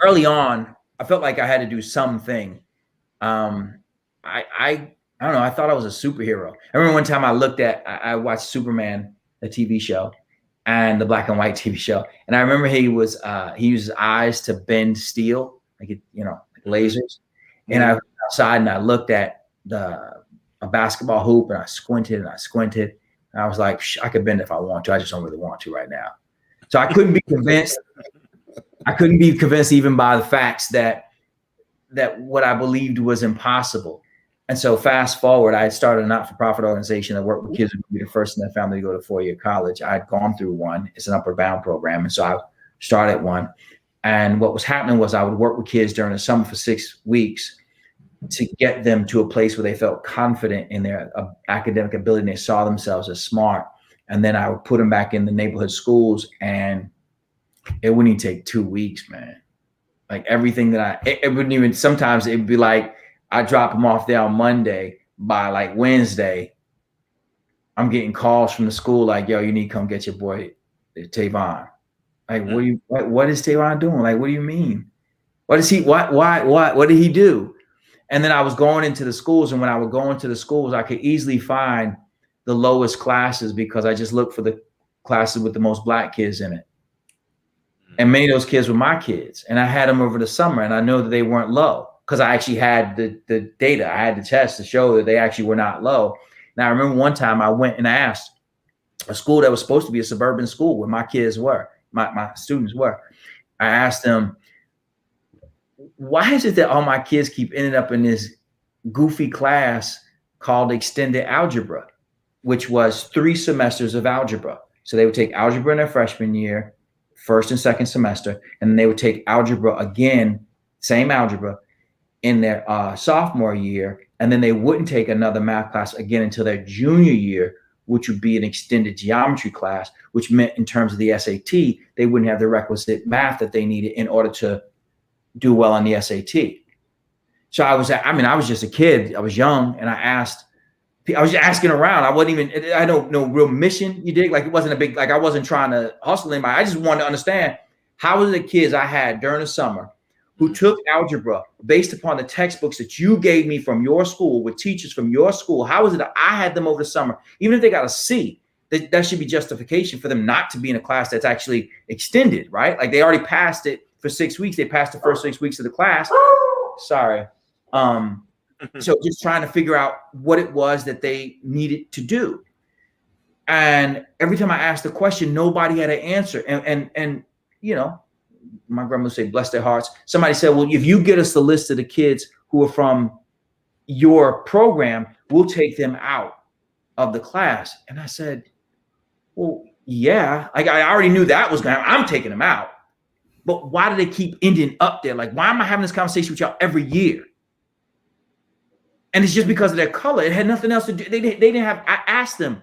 early on, I felt like I had to do something. I don't know. I thought I was a superhero. I remember one time I watched Superman, the TV show, and the black and white TV show. And I remember he used his eyes to bend steel, like lasers. And I went outside and I looked at a basketball hoop, and I squinted. And I was like, I could bend if I want to. I just don't really want to right now. So I couldn't be convinced. I couldn't be convinced even by the facts that what I believed was impossible. And so fast forward, I had started a not-for-profit organization that worked with kids who would be the first in their family to go to 4-year college. I had gone through one. It's an upward bound program. And so I started one. And what was happening was I would work with kids during the summer for 6 weeks to get them to a place where they felt confident in their academic ability and they saw themselves as smart. And then I would put them back in the neighborhood schools, and it wouldn't even take 2 weeks, man. Like everything it wouldn't even, sometimes it'd be like, I drop them off there on Monday. By like Wednesday, I'm getting calls from the school like, yo, you need to come get your boy Tavon. Like, what is Tavon doing? Like, what do you mean? What is he, what did he do? And then I was going into the schools, and when I would go into the schools, I could easily find the lowest classes because I just looked for the classes with the most Black kids in it. And many of those kids were my kids. And I had them over the summer, and I know that they weren't low because I actually had the data. I had the test to show that they actually were not low. Now, I remember one time I went and asked a school that was supposed to be a suburban school where my kids were, my students were. I asked them, why is it that all my kids keep ending up in this goofy class called extended algebra, which was 3 semesters of algebra? So they would take algebra in their freshman year, first and second semester, and then they would take algebra again, same algebra, in their sophomore year, and then they wouldn't take another math class again until their junior year, which would be an extended geometry class, which meant in terms of the SAT, they wouldn't have the requisite math that they needed in order to do well on the SAT. So I was just a kid. I was young, and I was just asking around. I don't know real mission, you dig? Like, it wasn't a big, like, I wasn't trying to hustle anybody. I just wanted to understand how was the kids I had during the summer who took algebra based upon the textbooks that you gave me from your school with teachers from your school. How is it that I had them over the summer? Even if they got a C, that should be justification for them not to be in a class that's actually extended, right? Like, they already passed it for 6 weeks. They passed the first 6 weeks of the class. Sorry. So just trying to figure out what it was that they needed to do. And every time I asked the question, nobody had an answer. And you know, my grandma would say, bless their hearts. Somebody said, well, if you get us the list of the kids who are from your program, we'll take them out of the class. And I said, well, yeah, like I already knew that was going to happen. I'm taking them out. But why do they keep ending up there? Like, why am I having this conversation with y'all every year? And it's just because of their color. It had nothing else to do. They didn't have, I asked them,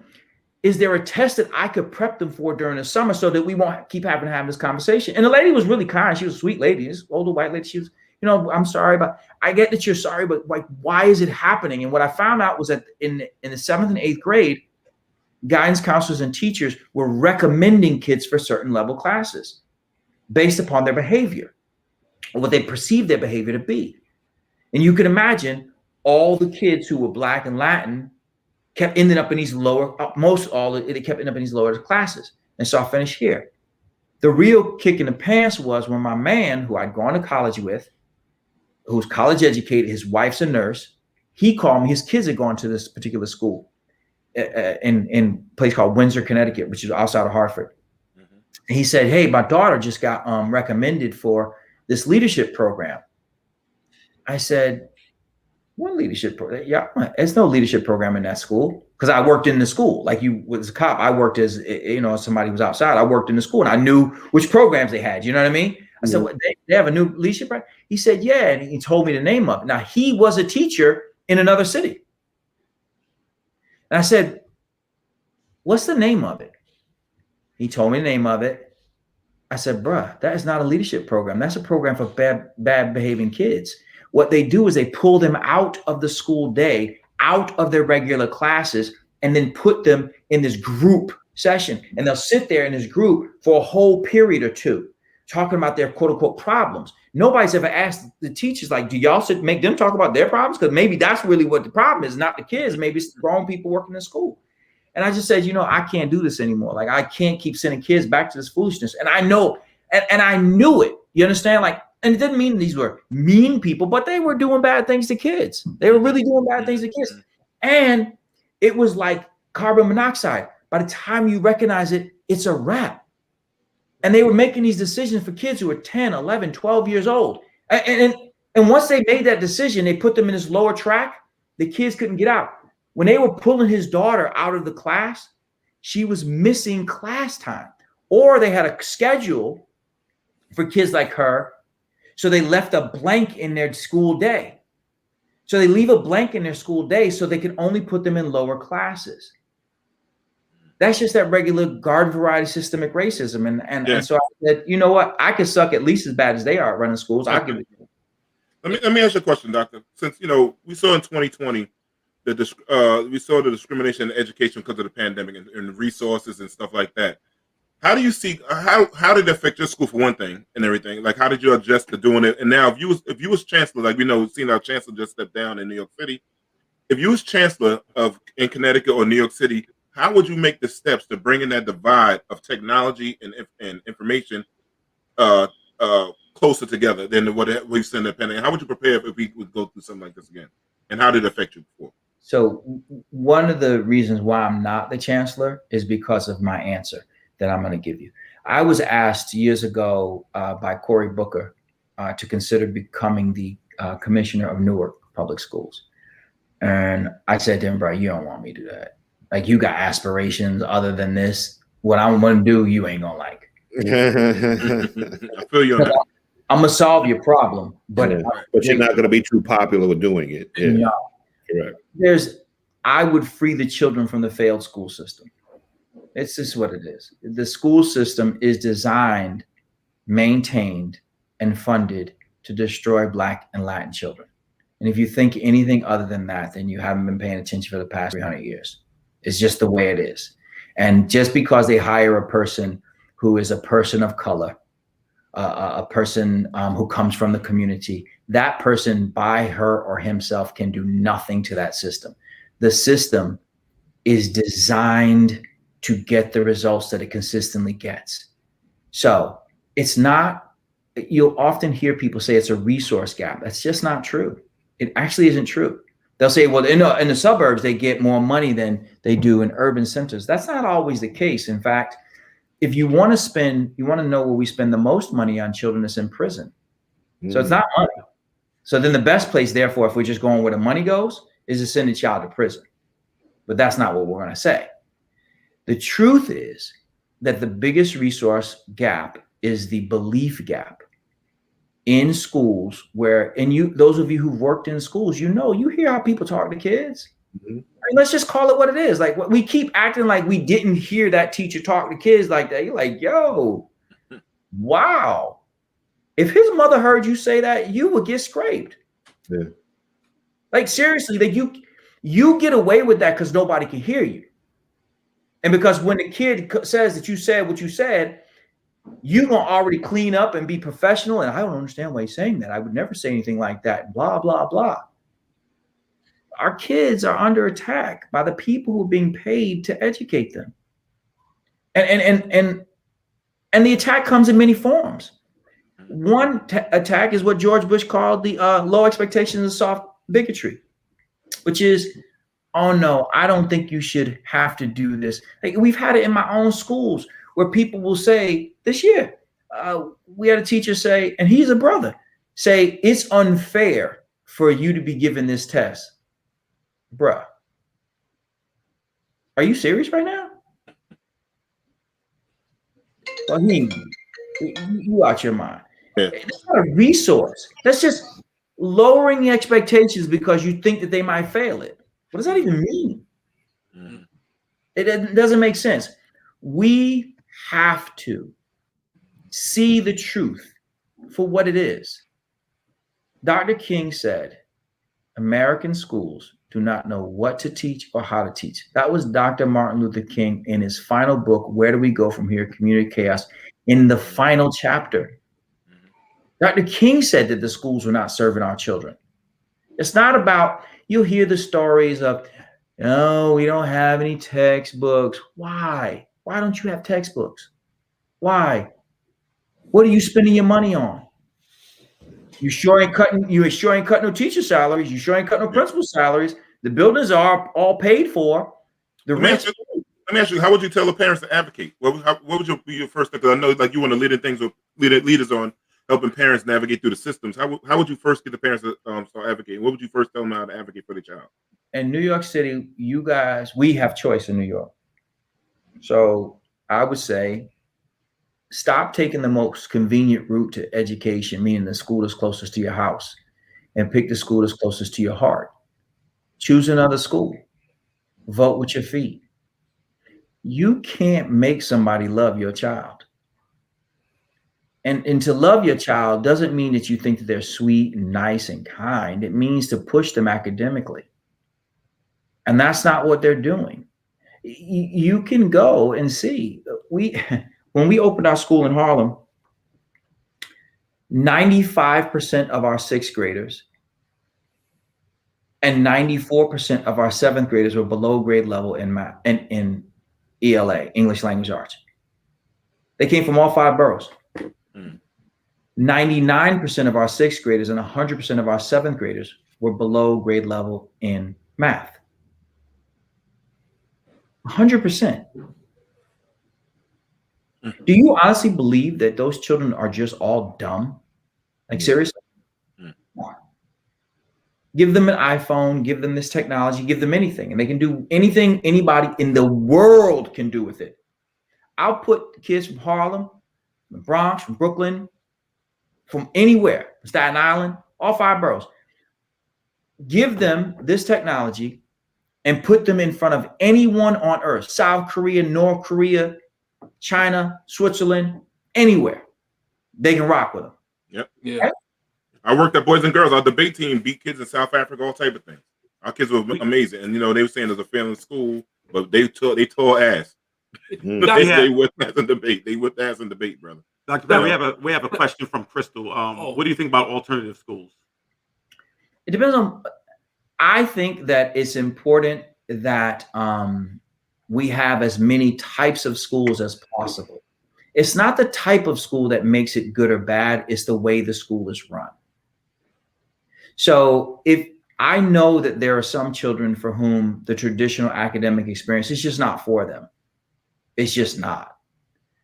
is there a test that I could prep them for during the summer so that we won't keep having to have this conversation? And the lady was really kind. She was a sweet lady, this older white lady. She was, you know, I'm sorry, but I get that you're sorry, but like, why is it happening? And what I found out was that in the 7th and 8th grade, guidance counselors and teachers were recommending kids for certain level classes based upon their behavior or what they perceived their behavior to be. And you can imagine all the kids who were Black and Latin kept ending up in these lower, they kept ending up in these lower classes. And so I finished here. The real kick in the pants was when my man, who I'd gone to college with, who's college educated, his wife's a nurse, he called me. His kids had gone to this particular school in a place called Windsor, Connecticut, which is outside of Hartford. Mm-hmm. And he said, hey, my daughter just got recommended for this leadership program. I said, what leadership program? Yeah, there's no leadership program in that school. Because I worked in the school. Like you was a cop. I worked as, you know, somebody who was outside. I worked in the school and I knew which programs they had. You know what I mean? I said, well, they have a new leadership program? He said, yeah. And he told me the name of it. Now, he was a teacher in another city. And I said, what's the name of it? He told me the name of it. I said, bruh, that is not a leadership program. That's a program for bad behaving kids. What they do is they pull them out of the school day, out of their regular classes, and then put them in this group session. And they'll sit there in this group for a whole period or two, talking about their quote unquote problems. Nobody's ever asked the teachers, like, do y'all make them talk about their problems? Because maybe that's really what the problem is, not the kids. Maybe it's the grown people working in school. And I just said, you know, I can't do this anymore. Like, I can't keep sending kids back to this foolishness. And I know, and I knew it. You understand? Like, and it didn't mean these were mean people, but they were doing bad things to kids. They were really doing bad things to kids. And it was like carbon monoxide. By the time you recognize it, it's a wrap. And they were making these decisions for kids who were 10, 11, 12 years old. And once they made that decision, they put them in this lower track. The kids couldn't get out. When they were pulling his daughter out of the class, she was missing class time. Or they had a schedule for kids like her. So they left a blank in their school day. So they leave a blank in their school day so they can only put them in lower classes. That's just that regular garden variety systemic racism. And so I said, you know what? I could suck at least as bad as they are at running schools. I'll give it. Let me ask you a question, Doctor. Since, you know, we saw in 2020 we saw the discrimination in education because of the pandemic and resources and stuff like that. How do you see how did it affect your school for one thing and everything? Like, how did you adjust to doing it? And now, if you was chancellor, like we know, seeing our chancellor just stepped down in New York City, if you was chancellor in Connecticut or New York City, how would you make the steps to bring in that divide of technology and information closer together than what we've seen in the pandemic? How would you prepare if we would go through something like this again? And how did it affect you before? So one of the reasons why I'm not the chancellor is because of my answer that I'm going to give you. I was asked years ago by Cory Booker to consider becoming the commissioner of Newark Public Schools. And I said to him, bro, you don't want me to do that. Like, you got aspirations other than this. What I'm going to do, you ain't going to like. I feel you on that. I'm going to solve your problem. But you're not going to be too popular with doing it. Yeah. No. Correct. I would free the children from the failed school system. It's just what it is. The school system is designed, maintained, and funded to destroy Black and Latin children. And if you think anything other than that, then you haven't been paying attention for the past 300 years. It's just the way it is. And just because they hire a person who is a person of color, a person who comes from the community, that person by her or himself can do nothing to that system. The system is designed to get the results that it consistently gets. So it's not you'll often hear people say it's a resource gap. That's just not true. It actually isn't true. They'll say, well, in the suburbs, they get more money than they do in urban centers. That's not always the case. In fact, if you want to know where we spend the most money on children, it's in prison. So it's not money. So then the best place, therefore, if we're just going where the money goes, is to send a child to prison. But that's not what we're going to say. The truth is that the biggest resource gap is the belief gap in schools where, and those of you who've worked in schools, you hear how people talk to kids. I mean, let's just call it what it is. Like, we keep acting like we didn't hear that teacher talk to kids like that. You're like, yo, wow. If his mother heard you say that, you would get scraped. Yeah. Like, seriously, that you get away with that because nobody can hear you. And because when the kid says that you said what you said, you're going to already clean up and be professional. And I don't understand why he's saying that. I would never say anything like that. Blah, blah, blah. Our kids are under attack by the people who are being paid to educate them. And the attack comes in many forms. One attack is what George Bush called the low expectations and soft bigotry, which is, oh no, I don't think you should have to do this. Like, we've had it in my own schools where people will say, this year, we had a teacher say, and he's a brother, say, it's unfair for you to be given this test. Bruh, are you serious right now? Well, you out your mind. Yeah. It's not a resource. That's just lowering the expectations because you think that they might fail it. What does that even mean? Mm-hmm. It doesn't make sense. We have to see the truth for what it is. Dr. King said, American schools do not know what to teach or how to teach. That was Dr. Martin Luther King in his final book, Where Do We Go From Here? Community Chaos, in the final chapter. Dr. King said that the schools were not serving our children. It's not about, you'll hear the stories of, no, we don't have any textbooks. Why? Why don't you have textbooks? Why? What are you spending your money on? You sure ain't cutting no teacher salaries. You sure ain't cutting no principal salaries. The buildings are all paid for. Let me ask you, how would you tell the parents to advocate? What would be your first step? Because I know, like, you want to leaders on helping parents navigate through the systems. How would you first get the parents to start advocating? What would you first tell them how to advocate for their child? In New York City, we have choice in New York. So I would say, stop taking the most convenient route to education, meaning the school that's closest to your house, and pick the school that's closest to your heart. Choose another school. Vote with your feet. You can't make somebody love your child. And to love your child doesn't mean that you think that they're sweet and nice and kind. It means to push them academically. And that's not what they're doing. You can go and see. When we opened our school in Harlem, 95% of our sixth graders and 94% of our seventh graders were below grade level in math and in ELA, English Language Arts. They came from all 5 boroughs. 99% of our sixth graders and 100% of our seventh graders were below grade level in math. 100%. Do you honestly believe that those children are just all dumb? Like, seriously? Give them an iPhone, give them this technology, give them anything, and they can do anything anybody in the world can do with it. I'll put kids from Harlem, from the Bronx, from Brooklyn, from anywhere, Staten Island, all 5 boroughs. Give them this technology and put them in front of anyone on earth, South Korea, North Korea, China, Switzerland, anywhere. They can rock with them. Yep. Yeah. I worked at Boys and Girls. Our debate team beat kids in South Africa, all type of things. Our kids were amazing. And, they were saying there's a failing school, but they tore ass. They whipped ass in debate. They whipped ass in debate, brother. Dr. Bell, we have a question from Crystal. What do you think about alternative schools? It depends on, I think that it's important that we have as many types of schools as possible. It's not the type of school that makes it good or bad. It's the way the school is run. So if I know that there are some children for whom the traditional academic experience is just not for them. It's just not.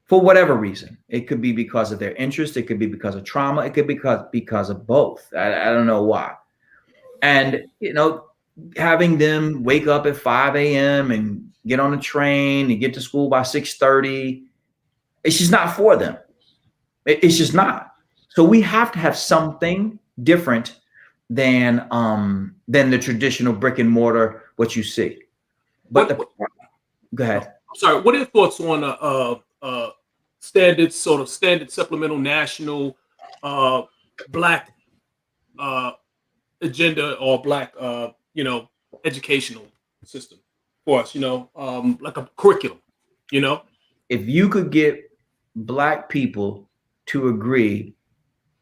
For whatever reason. It could be because of their interest. It could be because of trauma. It could be because of both. I don't know why. And, having them wake up at 5 a.m. and get on a train and get to school by 6:30, it's just not for them. It's just not. So we have to have something different than the traditional brick and mortar, what you see. But go ahead. I'm sorry. What are your thoughts on standard supplemental national Black agenda or Black educational system for us? Like a curriculum. If you could get Black people to agree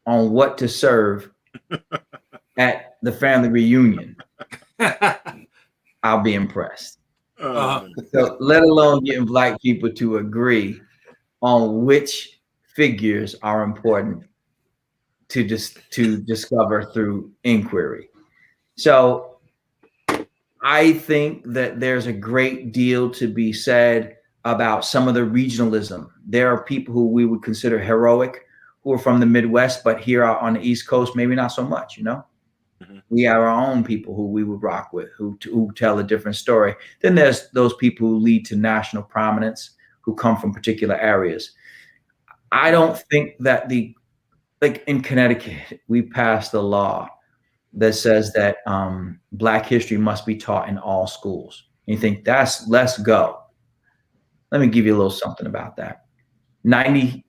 on what to serve at the family reunion, I'll be impressed. So let alone getting Black people to agree on which figures are important to discover through inquiry. So I think that there's a great deal to be said about some of the regionalism. There are people who we would consider heroic who are from the Midwest, but here on the East Coast, maybe not so much, We have our own people who we would rock with, who tell a different story. Then there's those people who lead to national prominence, who come from particular areas. I don't think that like in Connecticut, we passed a law that says that Black history must be taught in all schools. And you think let's go. Let me give you a little something about that. 4%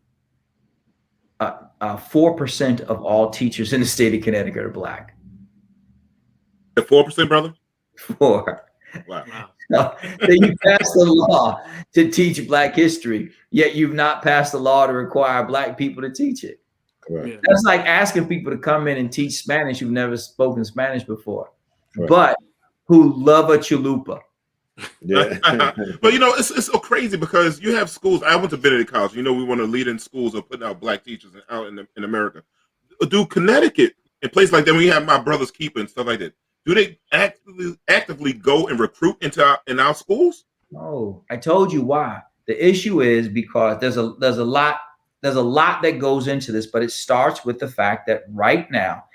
of all teachers in the state of Connecticut are Black. The 4%, brother? 4. Wow. So you passed a law to teach Black history, yet you've not passed a law to require Black people to teach it. Correct. Yeah. That's like asking people to come in and teach Spanish who've never spoken Spanish before, Right. but who love a chalupa. Yeah. But it's so crazy because you have schools. I went to Benedict College. We want to lead in schools of putting out Black teachers out in America. Do Connecticut and places like that, when you have my brother's keeper and stuff like that, do they actively go and recruit in our schools? No, I told you why. The issue is because there's a lot that goes into this, but it starts with the fact that right now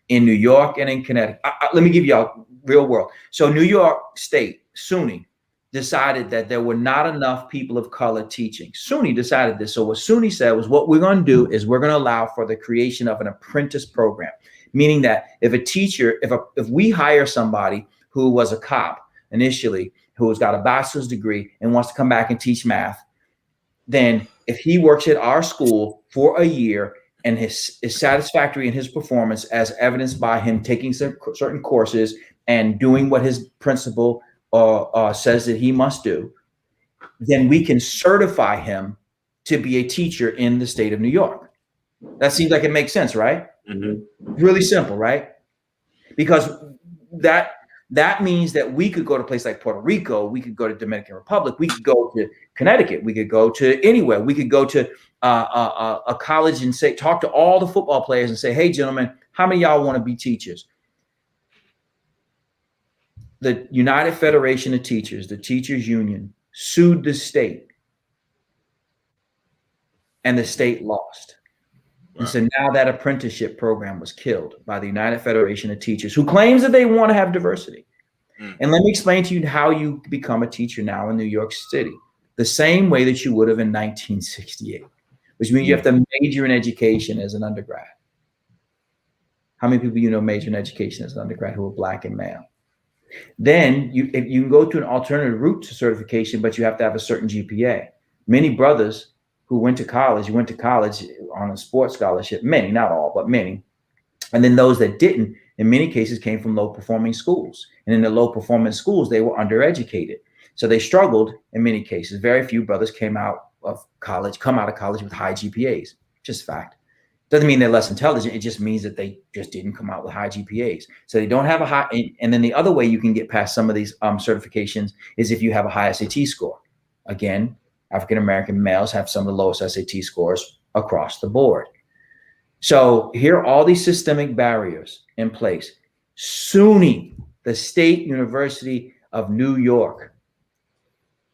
in New York and in Connecticut, let me give you a real world. So New York State, SUNY, decided that there were not enough people of color teaching. SUNY decided this. So what SUNY said was, what we're going to do is we're going to allow for the creation of an apprentice program, meaning that if a teacher, if we hire somebody who was a cop initially, who has got a bachelor's degree and wants to come back and teach math, then if he works at our school for a year and is satisfactory in his performance, as evidenced by him taking certain courses and doing what his principal says that he must do, then we can certify him to be a teacher in the state of New York. That seems like it makes sense, right? Mm-hmm. Really simple, right? Because that means that we could go to a place like Puerto Rico, we could go to Dominican Republic, we could go to Connecticut, we could go to anywhere, we could go to a college and talk to all the football players and say, hey, gentlemen, how many of y'all want to be teachers? The United Federation of Teachers, the teachers union, sued the state, and the state lost. Wow. And so now that apprenticeship program was killed by the United Federation of Teachers, who claims that they want to have diversity. And let me explain to you how you become a teacher now in New York City, the same way that you would have in 1968, which means you have to major in education as an undergrad. How many people major in education as an undergrad who are Black and male? Then you can go to an alternative route to certification, but you have to have a certain GPA. Many brothers who went to college on a sports scholarship, many, not all, but many. And then those that didn't, in many cases, came from low performing schools. And in the low performing schools, they were undereducated. So they struggled in many cases. Very few brothers come out of college with high GPAs. Just fact. Doesn't mean they're less intelligent. It just means that they just didn't come out with high GPAs. So they don't have a high. And then the other way you can get past some of these certifications is if you have a high SAT score. Again, African-American males have some of the lowest SAT scores across the board. So here are all these systemic barriers in place. SUNY, the State University of New York,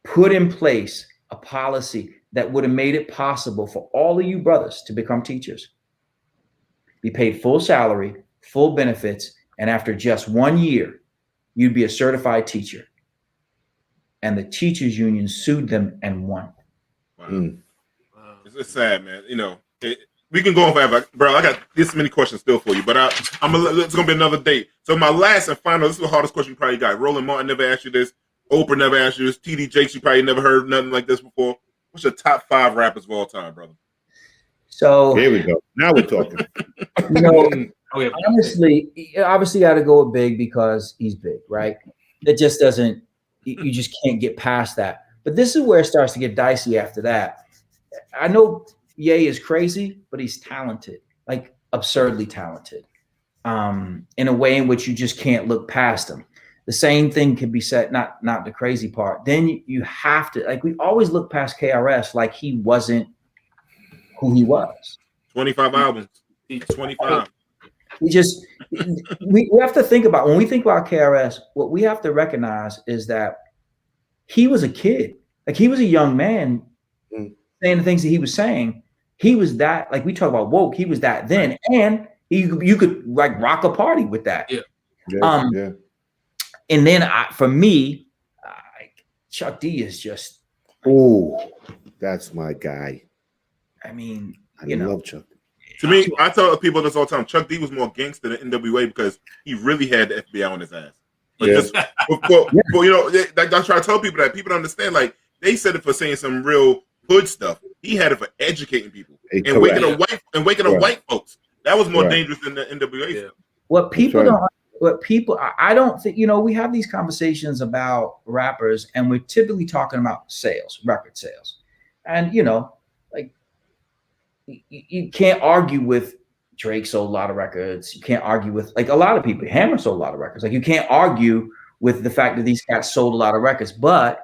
put in place a policy that would have made it possible for all of you brothers to become teachers. Be paid full salary, full benefits, and after just 1 year, you'd be a certified teacher. And the teachers union sued them and won. Wow. It's sad, man. You know, we can go on forever, bro. I got this many questions still for you, but it's gonna be another date. So my last and final, this is the hardest question you probably got. Roland Martin never asked you this. Oprah never asked you this. TD Jakes, you probably never heard nothing like this before. What's your top 5 rappers of all time, brother? So here we go. Now we're talking. You know, honestly, obviously got to go with Big because he's big, right? It just doesn't. You just can't get past that. But this is where it starts to get dicey after that. I know Ye is crazy, but he's talented, like absurdly talented, in a way in which you just can't look past him. The same thing can be said, not the crazy part. Then you have to, like, we always look past KRS like he wasn't who he was. 25 albums. 25. We have to think about, when we think about KRS, what we have to recognize is that he was a kid. Like, he was a young man saying the things that he was saying. He was that, like, we talk about woke, he was that then. And you could like rock a party with that. Yeah. And then for me, Chuck D is just. Oh, that's my guy. I mean, I love Chuck. To me, I tell people this all the time. Chuck D was more gangster than NWA because he really had the FBI on his ass. But you know, I try to tell people that people don't understand. Like, they said it for saying some real hood stuff. He had it for educating people and waking up white folks. That was more dangerous than the NWA stuff. What people don't. I don't think, you know, we have these conversations about rappers and we're typically talking about sales, record sales. And, you know, like, you can't argue with Drake sold a lot of records. You can't argue with, like, a lot of people. Hammer sold a lot of records. Like, you can't argue with the fact that these cats sold a lot of records. But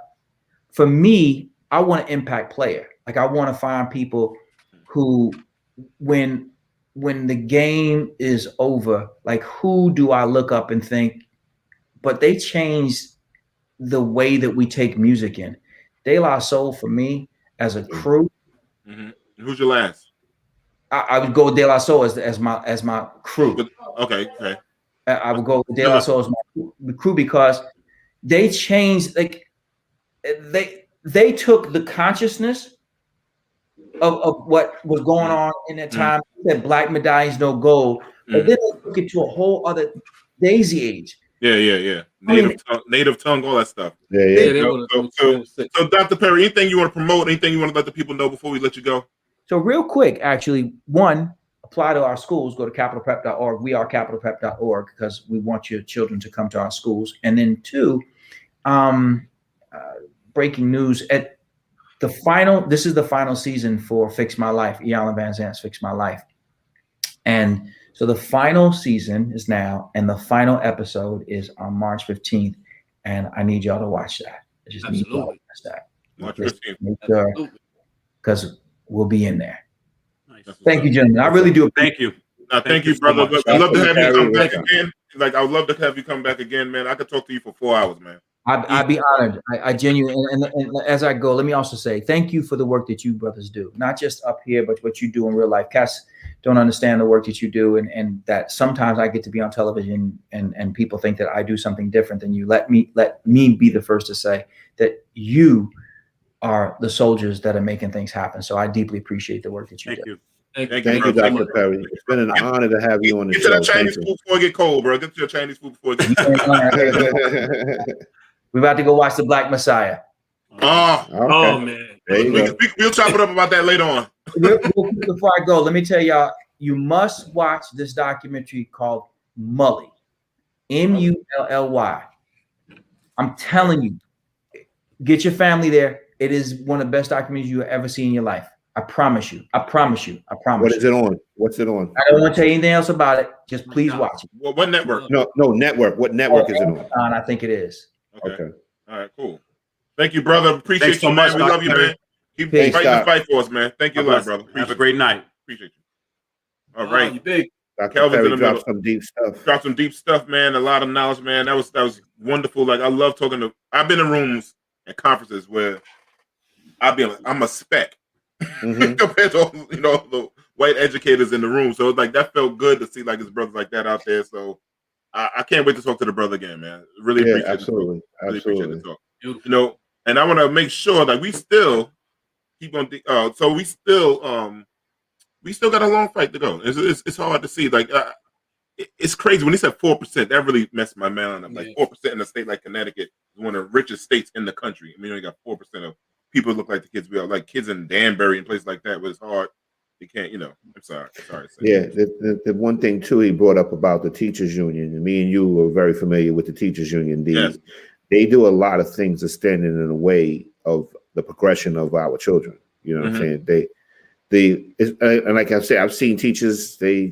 for me, I want an impact player. Like, I want to find people who, when the game is over, like, who do I look up and think, but they changed the way that we take music in. De La Soul, for me, as a crew. Mm-hmm. Who's your last? I would go with De La Soul as my crew. Okay. I would go with De La Soul as my crew because they changed, like, they took the consciousness of what was going on in that time, that black medallions, no gold, but then they took it to a whole other daisy age. Yeah. Native tongue, all that stuff. Yeah. So, Dr. Perry, anything you want to promote, anything you want to let the people know before we let you go? So real quick, actually, one, apply to our schools, go to capitalprep.org. We are capitalprep.org because we want your children to come to our schools. And then 2, breaking news at this is the final season for Fix My Life, Ian Van Zant's Fix My Life. And so the final season is now, and the final episode is on March 15th. And I need y'all to watch that. I just need y'all to watch that. March 15th. Because we'll be in there. Nice. Thank you, gentlemen. I really do. Thank you. Thank you, brother. I'd love to have you come back again. Like, I would love to have you come back again, man. I could talk to you for 4 hours, man. I'd be honored. I genuinely, and as I go, let me also say thank you for the work that you brothers do, not just up here, but what you do in real life. Cats don't understand the work that you do, and that sometimes I get to be on television and people think that I do something different than you. Let me be the first to say that you are the soldiers that are making things happen. So I deeply appreciate the work that you do. Thank you, Dr. Perry. It's been an honor to have you on the show. Get to that Chinese food before it get cold, bro. Get to your Chinese food before it get cold. We're about to go watch The Black Messiah. Oh, man. We'll chop it up about that later on. Before I go, let me tell y'all, you must watch this documentary called Mully. Mully. I'm telling you, get your family there. It is one of the best documentaries you have ever seen in your life. I promise you. What is it on? What's it on? I don't want to tell you anything else about it. Just please watch it. What network? No, network. What network is it on? I think it is. Okay. All right, cool. Thank you, brother. Appreciate you, man. We love you, man. Keep Peace, fighting the Doc. fight for us, man. Thank you a lot, brother. Have a great night. Appreciate you. All right. You big. Dr. Kelvin's in Perry the dropped middle. some deep stuff. Dropped some deep stuff, man. A lot of knowledge, man. That was wonderful. Like I love talking to. I've been in rooms and conferences where I'm a speck compared to the white educators in the room. So like that felt good to see like his brothers like that out there. So I can't wait to talk to the brother again, man. Really appreciate absolutely. it. Really appreciate the talk. And I want to make sure that we still keep on. So we still got a long fight to go. It's hard to see. Like it's crazy when he said 4%. That really messed my mind up. Like 4% in a state like Connecticut is one of the richest states in the country. I mean, you got 4% of people look like the kids we are, like kids in Danbury and places like that. But it's hard. You can't. I'm sorry. Yeah, the one thing too he brought up about the teachers union, and me and you are very familiar with the teachers union. They do a lot of things that stand in the way of the progression of our children. You know what I'm saying? And like I said, I've seen teachers. They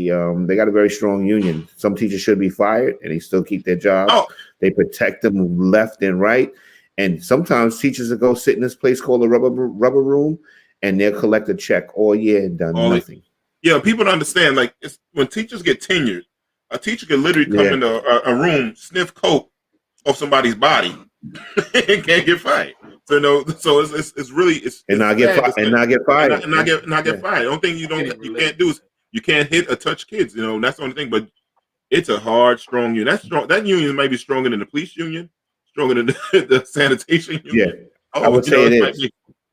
got a very strong union. Some teachers should be fired, and they still keep their jobs. They protect them left and right. And sometimes teachers will go sit in this place called the rubber room, and they'll collect a check all year and done nothing. Yeah, people don't understand. Like when teachers get tenured, a teacher can literally come into a room, sniff coke off somebody's body, and can't get fired. So it's really not get fired. The only thing you can't do is you can't hit or touch kids. That's the only thing. But it's a hard, strong union. That's strong. That union might be stronger than the police union, stronger than the sanitation union. Yeah, I would say it is.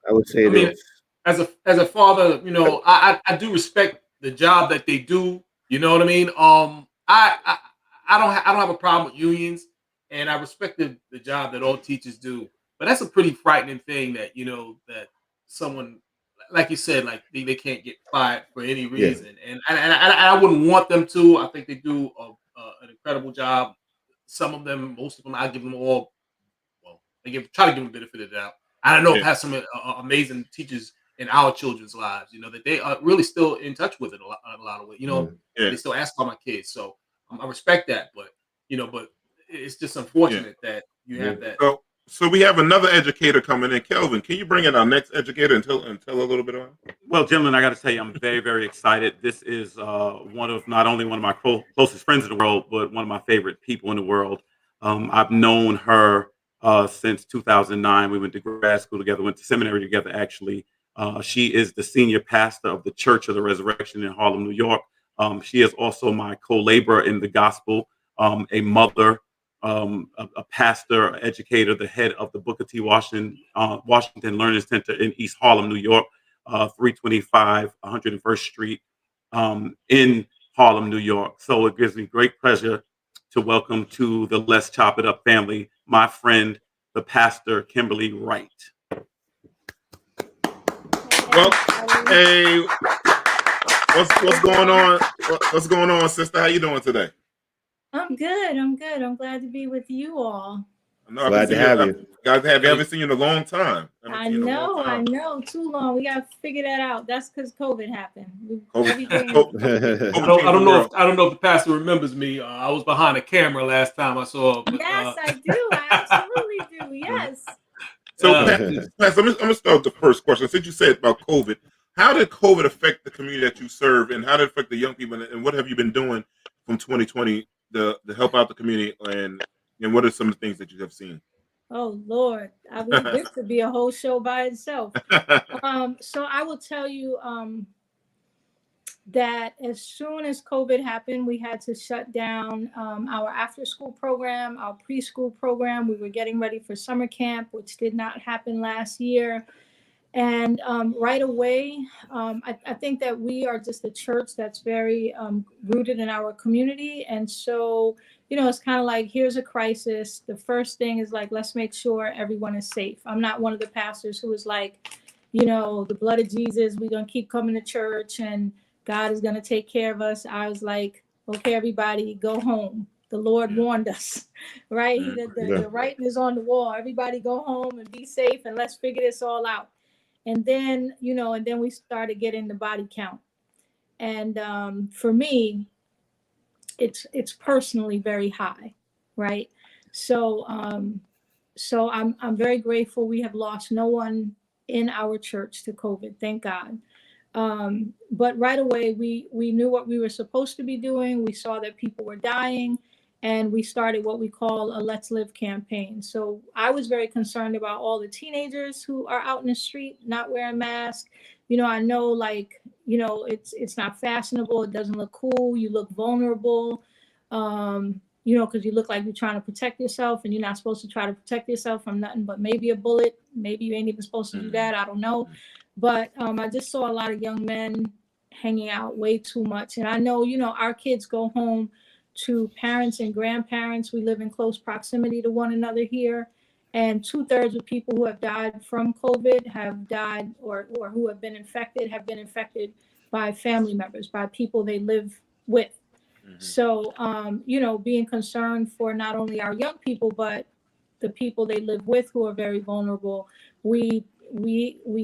I would say it is. As a father, I do respect the job that they do. You know what I mean? I don't have a problem with unions, and I respect the job that all teachers do. But that's a pretty frightening thing that that someone, like you said, like they can't get fired for any reason, and I wouldn't want them to. I think they do an incredible job. Some of them, most of them, I give them all. Well, try to give them the benefit of the doubt. I don't know if have some amazing teachers in our children's lives, that they are really still in touch with it a lot of ways. They still ask about my kids, so I respect that. But but it's just unfortunate that you have that. So we have another educator coming in. Kelvin, can you bring in our next educator and tell a little bit about it? Well, gentlemen, I got to tell you, I'm very, very excited. This is not only one of my closest friends in the world, but one of my favorite people in the world. I've known her since 2009. We went to grad school together, went to seminary together, actually. She is the senior pastor of the Church of the Resurrection in Harlem, New York. She is also my co-laborer in the gospel, a mother, a pastor, educator, the head of the Booker T. Washington Learning Center in East Harlem, New York, 325 101st Street in Harlem, New York. So it gives me great pleasure to welcome to the Let's Chop It Up family, my friend, the pastor, Kimberly Wright. Well, hey, what's going on? What's going on, sister? How you doing today? I'm good. I'm glad to be with you all. Glad to have you. Glad to have you. I haven't seen you in a long time. I know. Too long. We got to figure that out. That's because COVID happened. I don't know if the pastor remembers me. I was behind a camera last time I saw. Yes, I do. I absolutely do. Yes. So, Pastor, I'm going to start with the first question. Since you said about COVID, how did COVID affect the community that you serve, and how did it affect the young people, and what have you been doing from 2020 to help out the community, and what are some of the things that you have seen? Oh, Lord. I believe this could be a whole show by itself. So I will tell you that as soon as COVID happened, we had to shut down our after-school program, our preschool program. We were getting ready for summer camp, which did not happen last year. And right away, I think that we are just a church that's very rooted in our community. And so, it's kind of like, here's a crisis. The first thing is like, let's make sure everyone is safe. I'm not one of the pastors who is like, the blood of Jesus, we're going to keep coming to church and God is going to take care of us. I was like, okay, everybody go home. The Lord warned us, right? The writing is on the wall. Everybody go home and be safe and let's figure this all out. And then, then we started getting the body count. And for me, it's personally very high, right? So I'm very grateful we have lost no one in our church to COVID, thank God. But right away, we knew what we were supposed to be doing. We saw that people were dying, and we started what we call a Let's Live campaign. So I was very concerned about all the teenagers who are out in the street not wearing masks. I know, like, it's not fashionable. It doesn't look cool. You look vulnerable, because you look like you're trying to protect yourself, and you're not supposed to try to protect yourself from nothing but maybe a bullet. Maybe you ain't even supposed to do that. I don't know. But I just saw a lot of young men hanging out way too much. And I know, our kids go home to parents and grandparents. We live in close proximity to one another here. And 2/3 of people who have died from COVID have died or who have been infected by family members, by people they live with. So, being concerned for not only our young people, but the people they live with who are very vulnerable. We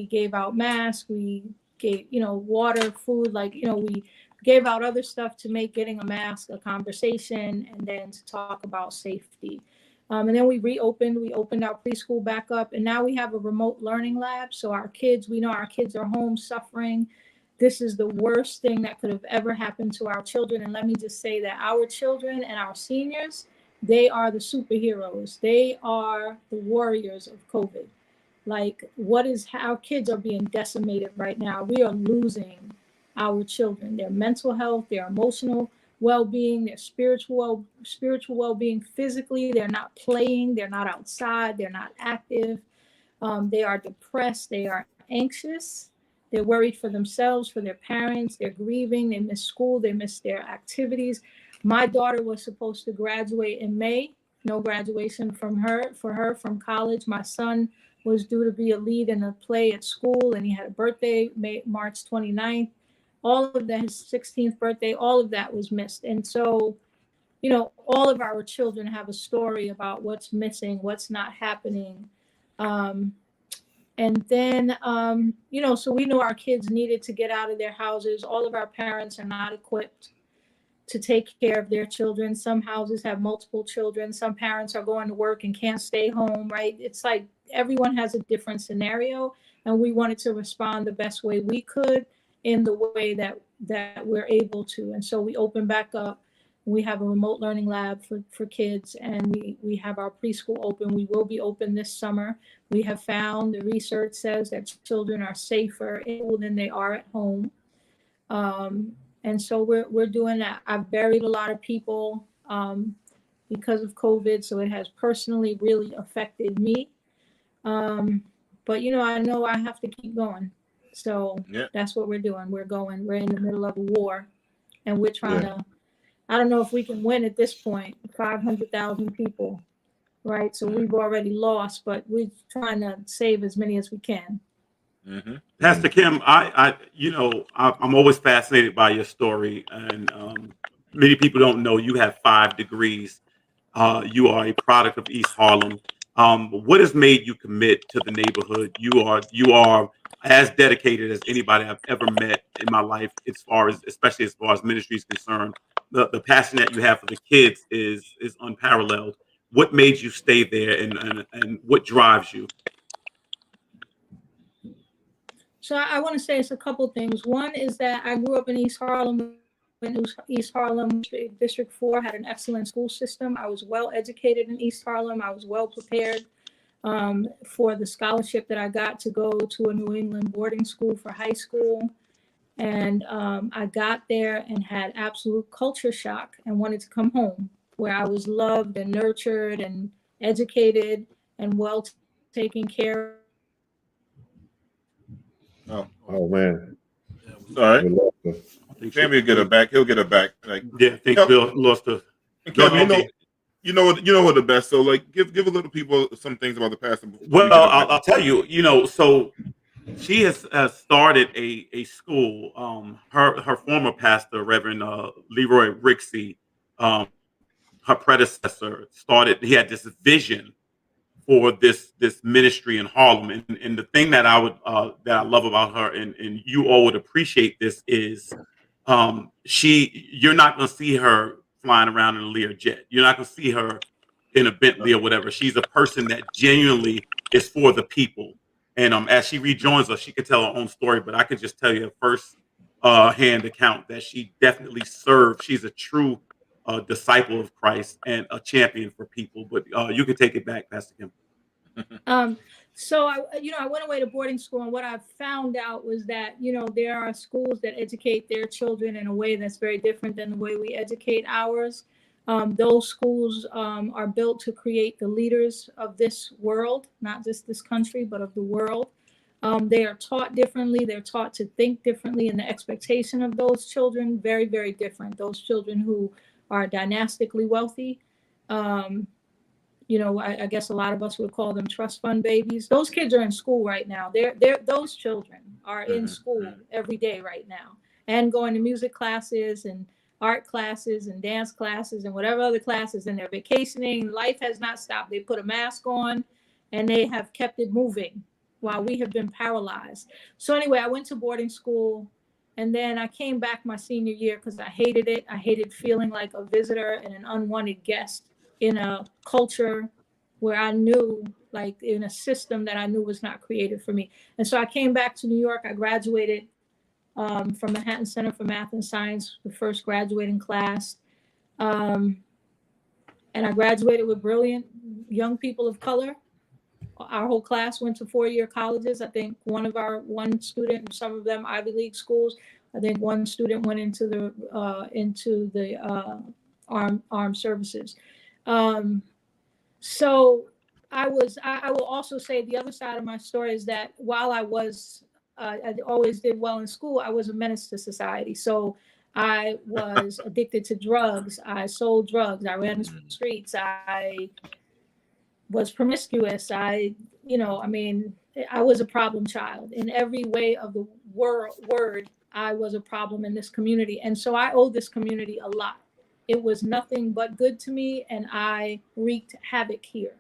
gave out masks, we gave, water, food, we gave out other stuff to make getting a mask a conversation, and then to talk about safety. And then we opened our preschool back up, and now we have a remote learning lab. So we know our kids are home suffering. This is the worst thing that could have ever happened to our children. And let me just say that our children and our seniors, they are the superheroes. They are the warriors of COVID. Like, our kids are being decimated right now. We are losing our children, their mental health, their emotional well-being, their spiritual well-being. Physically, they're not playing, they're not outside, they're not active. They are depressed, they are anxious, they're worried for themselves, for their parents, they're grieving, they miss school, they miss their activities. My daughter was supposed to graduate in May, no graduation for her from college. My son was due to be a lead in a play at school, and he had a birthday, March 29th. All of that, his 16th birthday, all of that was missed. And so, all of our children have a story about what's missing, what's not happening. And then, so we knew our kids needed to get out of their houses. All of our parents are not equipped to take care of their children. Some houses have multiple children. Some parents are going to work and can't stay home, right? It's like everyone has a different scenario, and we wanted to respond the best way we could in the way that we're able to. And so we opened back up. We have a remote learning lab for kids, and we have our preschool open. We will be open this summer. We have found, the research says, that children are safer than they are at home. And so we're doing that. I've buried a lot of people because of COVID, so it has personally really affected me. But I know I have to keep going. So That's what we're doing. We're in the middle of a war, and we're trying to, I don't know if we can win at this point, 500,000 people, right? So we've already lost, but we're trying to save as many as we can. Mm-hmm. Pastor Kim, I'm always fascinated by your story, and many people don't know you have 5 degrees. You are a product of East Harlem. What has made you commit to the neighborhood? You are as dedicated as anybody I've ever met in my life, especially as far as ministry is concerned. The passion that you have for the kids is unparalleled. What made you stay there, and what drives you? So I want to say it's a couple things. One is that I grew up in East Harlem. East Harlem District 4 had an excellent school system. I was well educated in East Harlem. I was well prepared for the scholarship that I got to go to a New England boarding school for high school. And I got there and had absolute culture shock and wanted to come home, where I was loved and nurtured and educated and well taken care of. Oh man. Sorry. Jamie will get her back. He'll get her back. Like, I think Bill lost her. Kelvin, you know what the best. So, like, give a little people some things about the pastor. Well, I'll tell you. So she has started a school. Her former pastor, Reverend Leroy Rixey, her predecessor, started. He had this vision for this ministry in Harlem, and the thing that I love about her, and you all would appreciate this, is you're not going to see her flying around in a Learjet. You're not going to see her in a Bentley or whatever. She's a person that genuinely is for the people. And as she rejoins us, she could tell her own story. But I could just tell you a first hand account that she definitely served. She's a true disciple of Christ and a champion for people. But you can take it back, Pastor Kim. So I went away to boarding school, and what I found out was that, there are schools that educate their children in a way that's very different than the way we educate ours. Those schools are built to create the leaders of this world, not just this country, but of the world. They are taught differently. They're taught to think differently, and the expectation of those children, very, very different. Those children who are dynastically wealthy, I guess a lot of us would call them trust fund babies. Those kids are in school right now. Those children are in school every day right now, and going to music classes and art classes and dance classes and whatever other classes, and they're vacationing. Life has not stopped. They put a mask on and they have kept it moving while we have been paralyzed. So anyway, I went to boarding school, and then I came back my senior year because I hated it. I hated feeling like a visitor and an unwanted guest in a culture where I knew, like in a system that I knew was not created for me. And so I came back to New York. I graduated from Manhattan Center for Math and Science, the first graduating class. And I graduated with brilliant young people of color. Our whole class went to 4-year colleges. I think one student, some of them Ivy League schools. I think one student went into the armed services. So I will also say the other side of my story is that while I always did well in school, I was a menace to society. So I was addicted to drugs. I sold drugs. I ran the streets. I was promiscuous. I was a problem child in every way of the word. I was a problem in this community. And so I owe this community a lot. It was nothing but good to me, and I wreaked havoc here.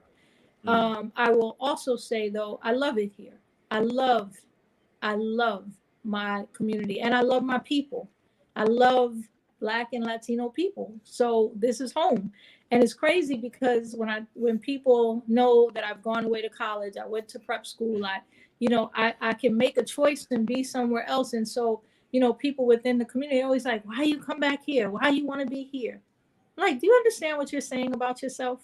I will also say, though, I love it here. I love my community, and I love my people. I love Black and Latino people. So this is home. And it's crazy because when people know that I've gone away to college, I went to prep school, I can make a choice and be somewhere else. And so, people within the community are always like, why you come back here? Why you want to be here? Like, do you understand what you're saying about yourself?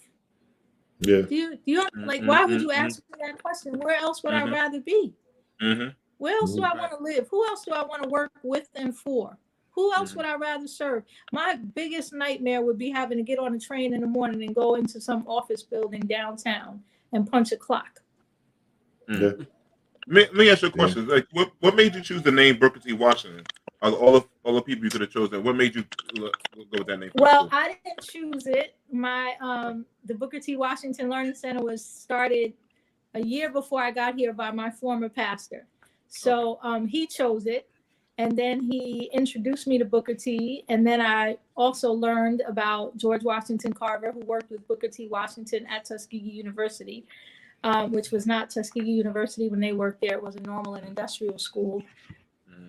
Yeah. Do you like, why would you ask me that question? Where else would I rather be? Where else do I want to live? Who else do I want to work with and for? Who else would I rather serve? My biggest nightmare would be having to get on a train in the morning and go into some office building downtown and punch a clock. Yeah. Let me ask you a question. Like, what made you choose the name Booker T. Washington? All the people you could have chosen. What made you go with that name? Well, I didn't choose it. The Booker T. Washington Learning Center was started a year before I got here by my former pastor. So he chose it, and then he introduced me to Booker T. And then I also learned about George Washington Carver, who worked with Booker T. Washington at Tuskegee University, which was not Tuskegee University when they worked there. It was a normal and industrial school.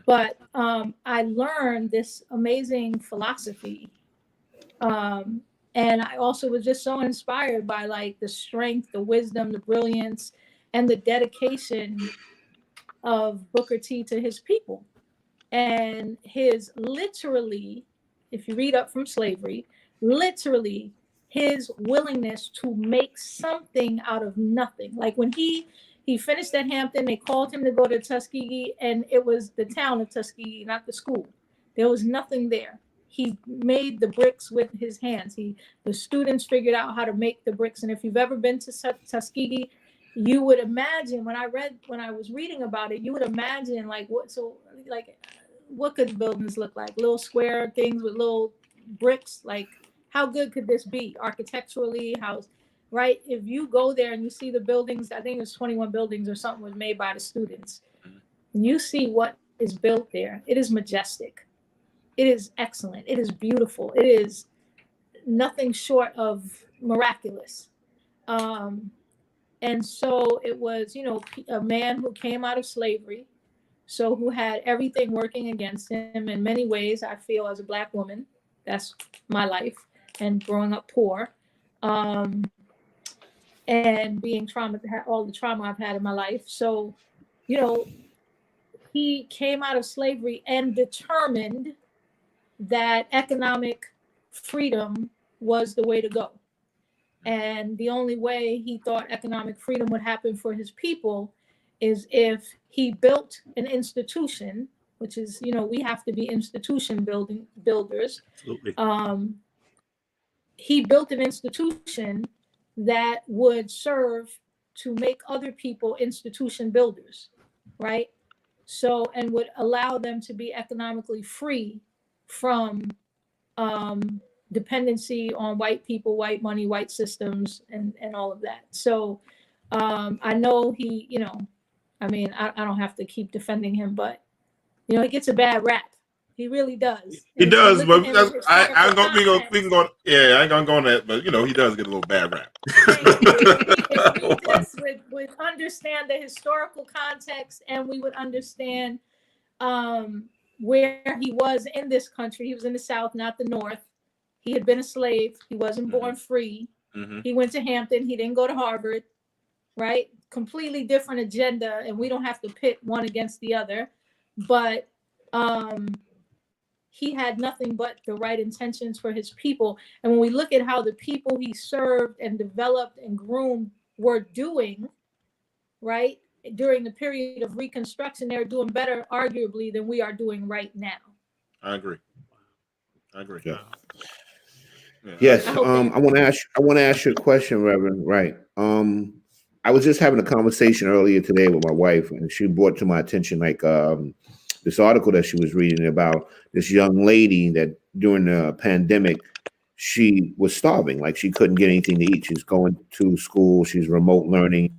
But I learned this amazing philosophy. And I also was just so inspired by like the strength, the wisdom, the brilliance, and the dedication of Booker T to his people. And his literally, if you read up from slavery, literally his willingness to make something out of nothing. Like when he finished at Hampton, they called him to go to Tuskegee, and it was the town of Tuskegee, not the school. There was nothing there. He made the bricks with his hands. The students figured out how to make the bricks. And if you've ever been to Tuskegee, you would imagine when I was reading about it, you would imagine what could buildings look like? Little square things with little bricks. Like, how good could this be architecturally? Right? If you go there and you see the buildings, I think it was 21 buildings or something was made by the students. And you see what is built there. It is majestic. It is excellent. It is beautiful. It is nothing short of miraculous. And so it was, a man who came out of slavery, so who had everything working against him in many ways. I feel as a Black woman, that's my life, and growing up poor. And being all the trauma I've had in my life. So you know, he came out of slavery and determined that economic freedom was the way to go. And the only way he thought economic freedom would happen for his people is if he built an institution, which is, you know, we have to be institution builders. Absolutely. He built an institution that would serve to make other people institution builders, right? So, and would allow them to be economically free from dependency on white people, white money, white systems, and all of that. So I know he, you know, I mean, I don't have to keep defending him, but, you know, he gets a bad rap. He really does. He does, but I ain't gonna we can go. Yeah, I ain't gonna go on that, but you know, he does get a little bad rap. If we just would understand the historical context, and we would understand where he was in this country. He was in the South, not the North. He had been a slave. He wasn't born free. He went to Hampton. He didn't go to Harvard, right? Completely different agenda, and we don't have to pit one against the other. But he had nothing but the right intentions for his people. And when we look at how the people he served and developed and groomed were doing, right, during the period of Reconstruction, they're doing better, arguably, than we are doing right now. I agree. Yeah. Yes. I want to ask you a question, Reverend. Right. I was just having a conversation earlier today with my wife, and she brought to my attention this article that she was reading about this young lady that during the pandemic, she was starving. Like, she couldn't get anything to eat. She's going to school. She's remote learning.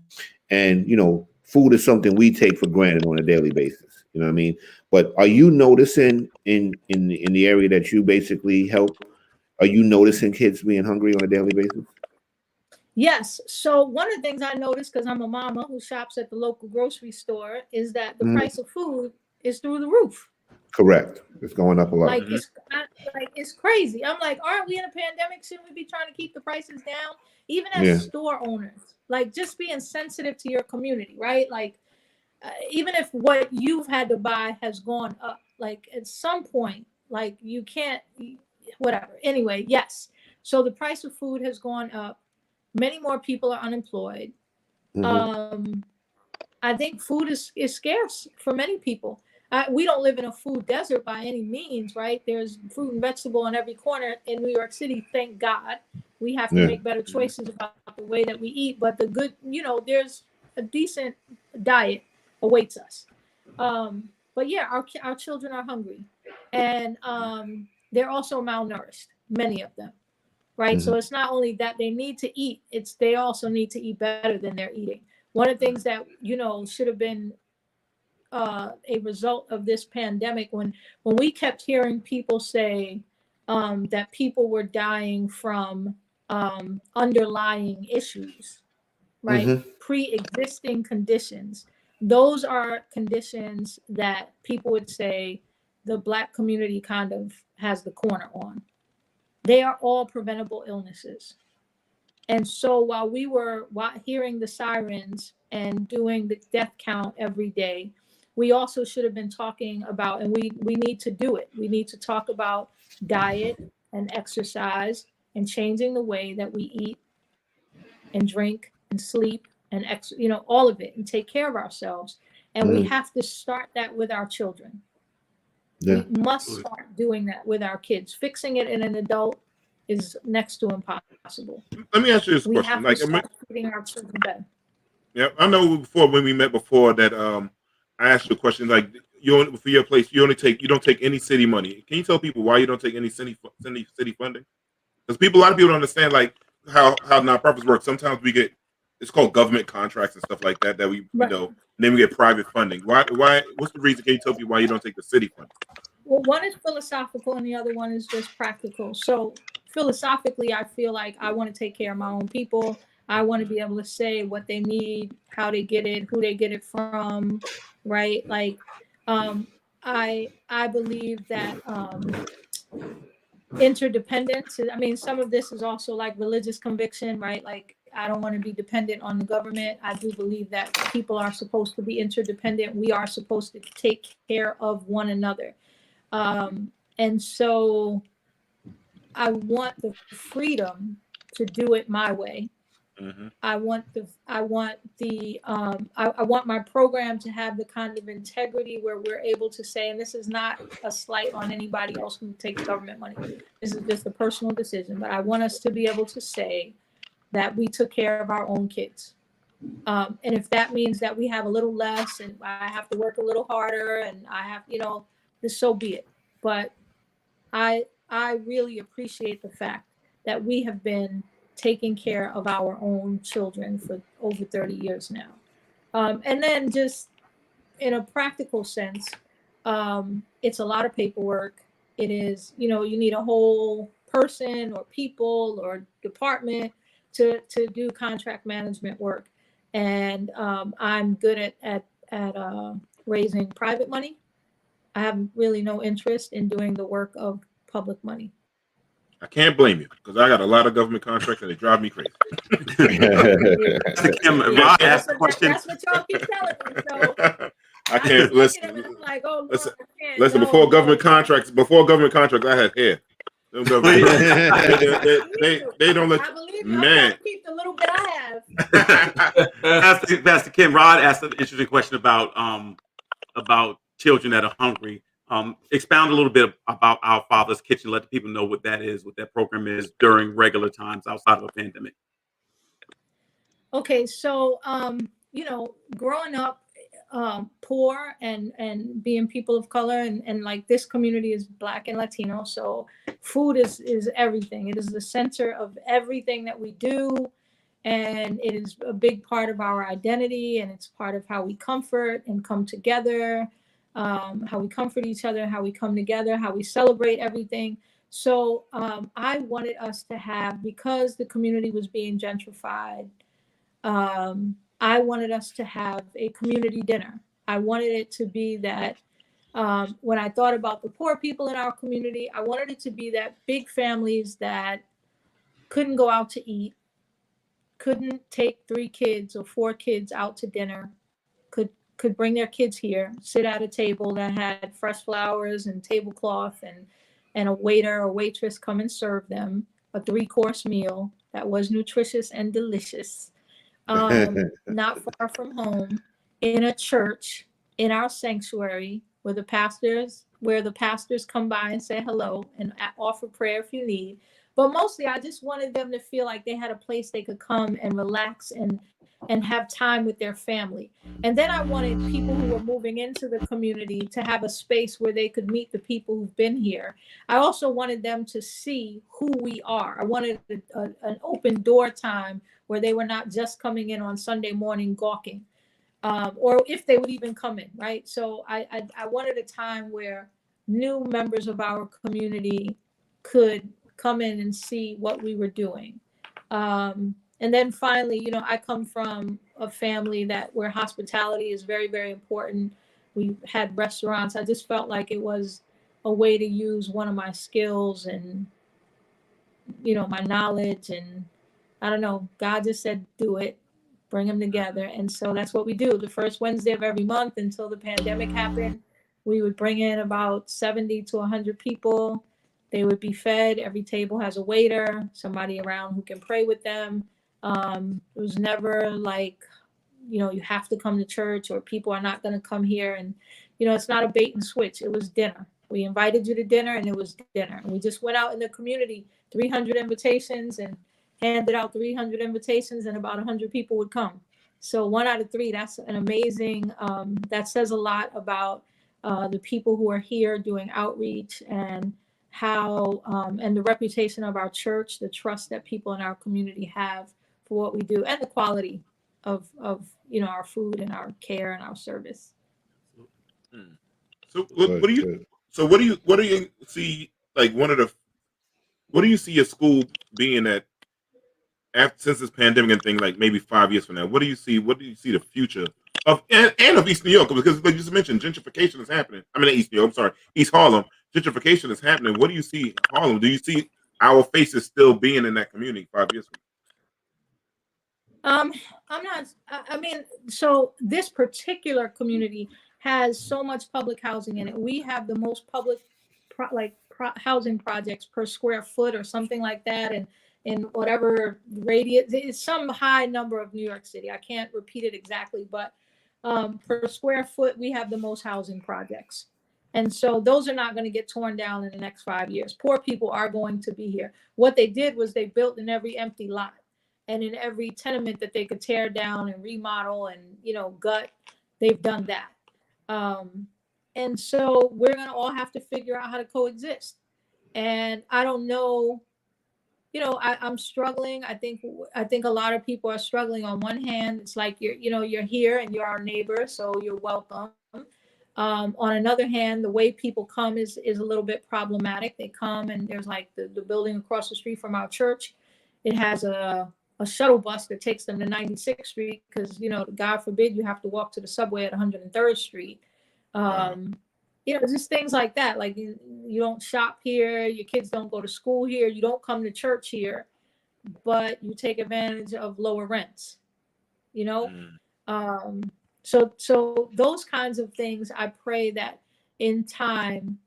And, you know, food is something we take for granted on a daily basis. You know what I mean? But are you noticing in the area that you basically help, are you noticing kids being hungry on a daily basis? Yes. So one of the things I noticed, because I'm a mama who shops at the local grocery store, is that the price of food is through the roof. Correct. It's going up a lot. Like, it's crazy. I'm like, aren't we in a pandemic? Shouldn't we be trying to keep the prices down? Even as store owners, like, just being sensitive to your community, right? Like, even if what you've had to buy has gone up, like, at some point, like, you can't, whatever. Anyway, yes. So the price of food has gone up. Many more people are unemployed. I think food is scarce for many people. We don't live in a food desert by any means, right? There's fruit and vegetable on every corner in New York City, thank God. We have to make better choices about the way that we eat, but the good, you know, there's a decent diet awaits us. But yeah, our children are hungry, and they're also malnourished, many of them, right? So it's not only that they need to eat, it's they also need to eat better than they're eating. One of the things that, you know, should have been a result of this pandemic, when we kept hearing people say that people were dying from underlying issues, right? Pre-existing conditions. Those are conditions that people would say the Black community kind of has the corner on. They are all preventable illnesses. And so while we were hearing the sirens and doing the death count every day, we also should have been talking about, and we need to do it. We need to talk about diet and exercise and changing the way that we eat and drink and sleep and you know, all of it, and take care of ourselves. And we have to start that with our children. We must start doing that with our kids. Fixing it in an adult is next to impossible. Let me ask you this question. We have to start feeding our children better. Yeah, I know before, when we met before, that I asked you a question, like, for your place, you don't take any city money. Can you tell people why you don't take any city funding? Because a lot of people don't understand, like, how nonprofits work. Sometimes we get, it's called government contracts and stuff like that we you know, and then we get private funding. Why? What's the reason? Can you tell people why you don't take the city funding? Well, one is philosophical and the other one is just practical. So philosophically, I feel like I want to take care of my own people. I want to be able to say what they need, how they get it, who they get it from, right? Like, I believe that interdependence. I mean, some of this is also like religious conviction, right? Like, I don't want to be dependent on the government. I do believe that people are supposed to be interdependent. We are supposed to take care of one another. And so I want the freedom to do it my way. Mm-hmm. I want my program to have the kind of integrity where we're able to say, and this is not a slight on anybody else who takes government money. This is just a personal decision, but I want us to be able to say that we took care of our own kids. And if that means that we have a little less and I have to work a little harder and I have, so be it. But I really appreciate the fact that we have been taking care of our own children for over 30 years now. And then just in a practical sense, it's a lot of paperwork. It is, you need a whole person or people or department to do contract management work. And I'm good at raising private money. I have really no interest in doing the work of public money. I can't blame you because I got a lot of government contracts and they drive me crazy. That's what y'all keep telling me. So I can't listen. Like, oh, Lord, listen, I can't, listen. Before government contracts, I had hair. They don't let. I believe Man, I'll keep the little bit I have. Pastor Kim, Rod asked an interesting question about children that are hungry. Expound a little bit about Our Father's Kitchen. Let the people know what that is, what that program is during regular times outside of a pandemic. Okay, so growing up poor and being people of color and like this community is Black and Latino, so food is everything. It is the center of everything that we do, and it is a big part of our identity, and it's part of how we comfort and come together, how we comfort each other, how we come together, how we celebrate everything. So I wanted us to have, because the community was being gentrified, I wanted us to have a community dinner. I wanted it to be that when I thought about the poor people in our community, I wanted it to be that big families that couldn't go out to eat, couldn't take 3 kids or 4 kids out to dinner, could bring their kids here, sit at a table that had fresh flowers and tablecloth and a waiter or waitress come and serve them a 3-course meal that was nutritious and delicious. Not far from home, in a church, in our sanctuary, where the pastors come by and say hello and offer prayer if you need. But mostly, I just wanted them to feel like they had a place they could come and relax and have time with their family. And then I wanted people who were moving into the community to have a space where they could meet the people who've been here. I also wanted them to see who we are. I wanted an open door time where they were not just coming in on Sunday morning gawking, or if they would even come in, right? So I wanted a time where new members of our community could come in and see what we were doing. And then finally, I come from a family where hospitality is very, very important. We had restaurants. I just felt like it was a way to use one of my skills and, my knowledge. And I don't know, God just said, do it, bring them together. And so that's what we do. The first Wednesday of every month until the pandemic happened, we would bring in about 70 to 100 people. They would be fed. Every table has a waiter, somebody around who can pray with them. It was never like, you have to come to church or people are not going to come here. And, it's not a bait and switch. It was dinner. We invited you to dinner and it was dinner. And we just went out in the community, 300 invitations, and handed out 300 invitations, and about 100 people would come. So 1 out of 3, that's an amazing, that says a lot about the people who are here doing outreach and how, and the reputation of our church, the trust that people in our community have for what we do, and the quality of our food and our care and our service. So what do you see, like what do you see your school being at since this pandemic and thing, like maybe 5 years from now? What do you see the future of and of East New York? Because like you just mentioned, gentrification is happening. I mean, East New York, I'm sorry, East Harlem. Gentrification is happening. What do you see Harlem? Do you see our faces still being in that community 5 years from I'm not. I mean, so this particular community has so much public housing in it. We have the most public, housing projects per square foot or something like that, and in whatever radius, it's some high number of New York City. I can't repeat it exactly, but per square foot, we have the most housing projects. And so those are not going to get torn down in the next 5 years. Poor people are going to be here. What they did was they built in every empty lot and in every tenement that they could tear down and remodel and, gut, they've done that. And so we're going to all have to figure out how to coexist. And I don't know, I'm struggling. I think a lot of people are struggling. On one hand, it's like you're here and you're our neighbor, so you're welcome. On another hand, the way people come is a little bit problematic. They come and there's like the building across the street from our church. It has a shuttle bus that takes them to 96th Street because, God forbid you have to walk to the subway at 103rd Street. Just things like that. Like you don't shop here, your kids don't go to school here, you don't come to church here, but you take advantage of lower rents, So those kinds of things, I pray that in time,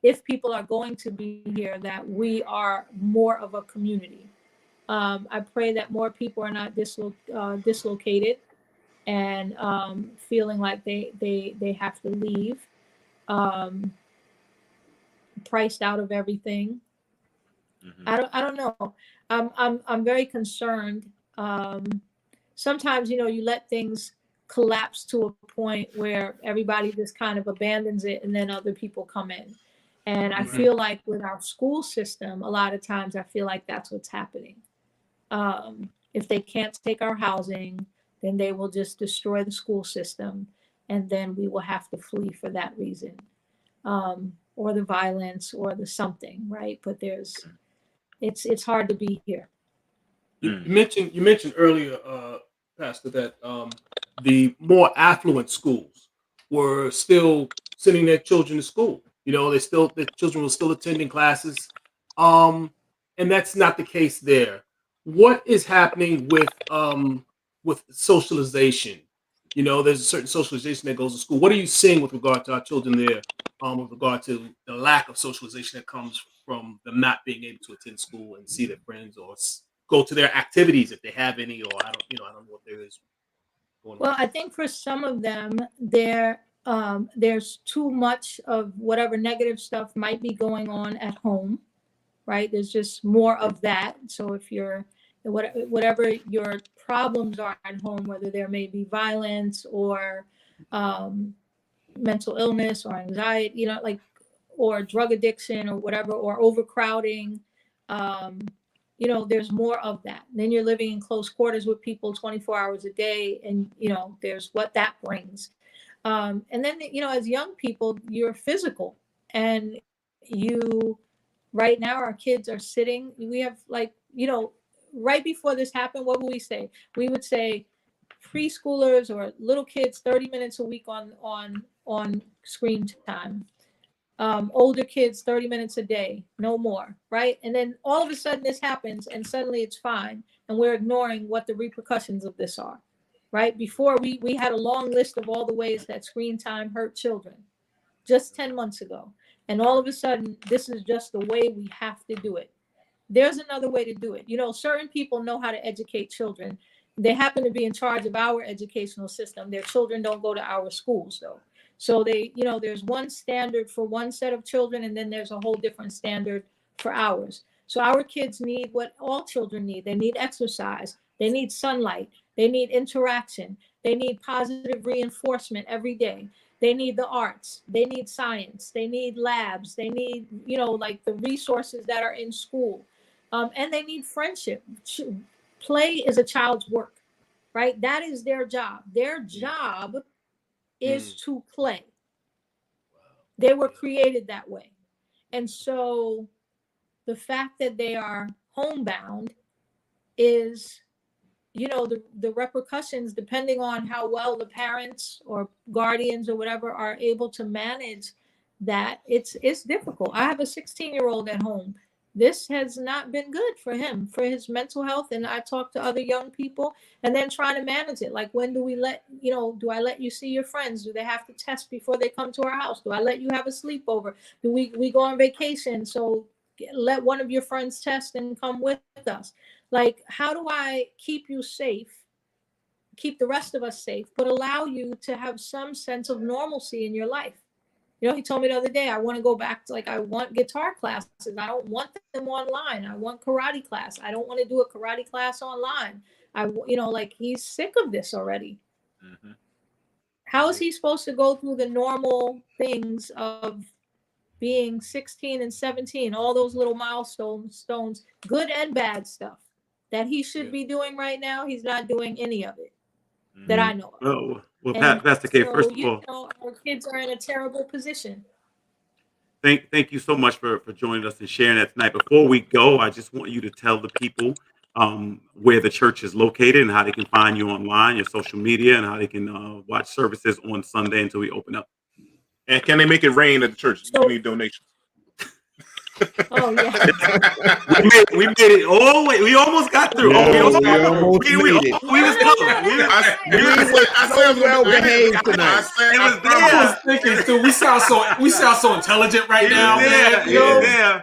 if people are going to be here, that we are more of a community. I pray that more people are not dislocated and feeling like they have to leave, priced out of everything. I don't know. I'm very concerned. Sometimes, you let things collapse to a point where everybody just kind of abandons it and then other people come in. And I feel like with our school system, a lot of times I feel like that's what's happening. If they can't take our housing, then they will just destroy the school system. And then we will have to flee for that reason, or the violence or the something, right? But it's hard to be here. You mentioned earlier, Pastor, that the more affluent schools were still sending their children to school. The children were still attending classes, and that's not the case there. What is happening with socialization? There's a certain socialization that goes to school. What are you seeing with regard to our children there, with regard to the lack of socialization that comes from them not being able to attend school and see their friends or go to their activities if they have any, or I don't know what there is going on. Well, I think for some of them, there's too much of whatever negative stuff might be going on at home, right? There's just more of that. So if whatever your problems are at home, whether there may be violence or mental illness or anxiety, or drug addiction or whatever, or overcrowding, there's more of that. Then you're living in close quarters with people 24 hours a day, and there's what that brings. And then as young people, you're physical, and right now our kids are sitting. We have right before this happened, what would we say? We would say preschoolers or little kids 30 minutes a week on screen time. Older kids 30 minutes a day, no more, right? And then all of a sudden this happens and suddenly it's fine, and we're ignoring what the repercussions of this are, right? Before we had a long list of all the ways that screen time hurt children just 10 months ago, and all of a sudden this is just the way we have to do it. There's another way to do it. Certain people know how to educate children. They happen to be in charge of our educational system. Their children don't go to our schools though. So there's one standard for one set of children, and then there's a whole different standard for ours. So our kids need what all children need. They need exercise. They need sunlight. They need interaction. They need positive reinforcement every day. They need the arts. They need science. They need labs. They need, the resources that are in school. And they need friendship. Play is a child's work, right? That is their job. Their job is to play. They were created that way. And so the fact that they are homebound is, the repercussions, depending on how well the parents or guardians or whatever are able to manage that, it's difficult. I have a 16-year-old at home. this has not been good for him, for his mental health. And I talk to other young people and then trying to manage it. Like, when do we do I let you see your friends? Do they have to test before they come to our house? Do I let you have a sleepover? Do we go on vacation? So let one of your friends test and come with us. Like, how do I keep you safe, keep the rest of us safe, but allow you to have some sense of normalcy in your life? You know, he told me the other day, I want to go back to, I want guitar classes. I don't want them online. I want karate class. I don't want to do a karate class online. He's sick of this already. Mm-hmm. How is he supposed to go through the normal things of being 16 and 17, all those little milestones, good and bad stuff that he should be doing right now? He's not doing any of it that I know of. Well, Pastor K, first of all, our kids are in a terrible position. Thank you so much for joining us and sharing that tonight. Before we go, I just want you to tell the people where the church is located and how they can find you online, your social media, and how they can watch services on Sunday until we open up. And can they make it rain at the church? We need donations. Oh yeah. we made it all the way. We almost got through. Yeah, we almost was made it. We was close. I said well behaved tonight. I was thinking too. We sound so intelligent right now, man. Yeah.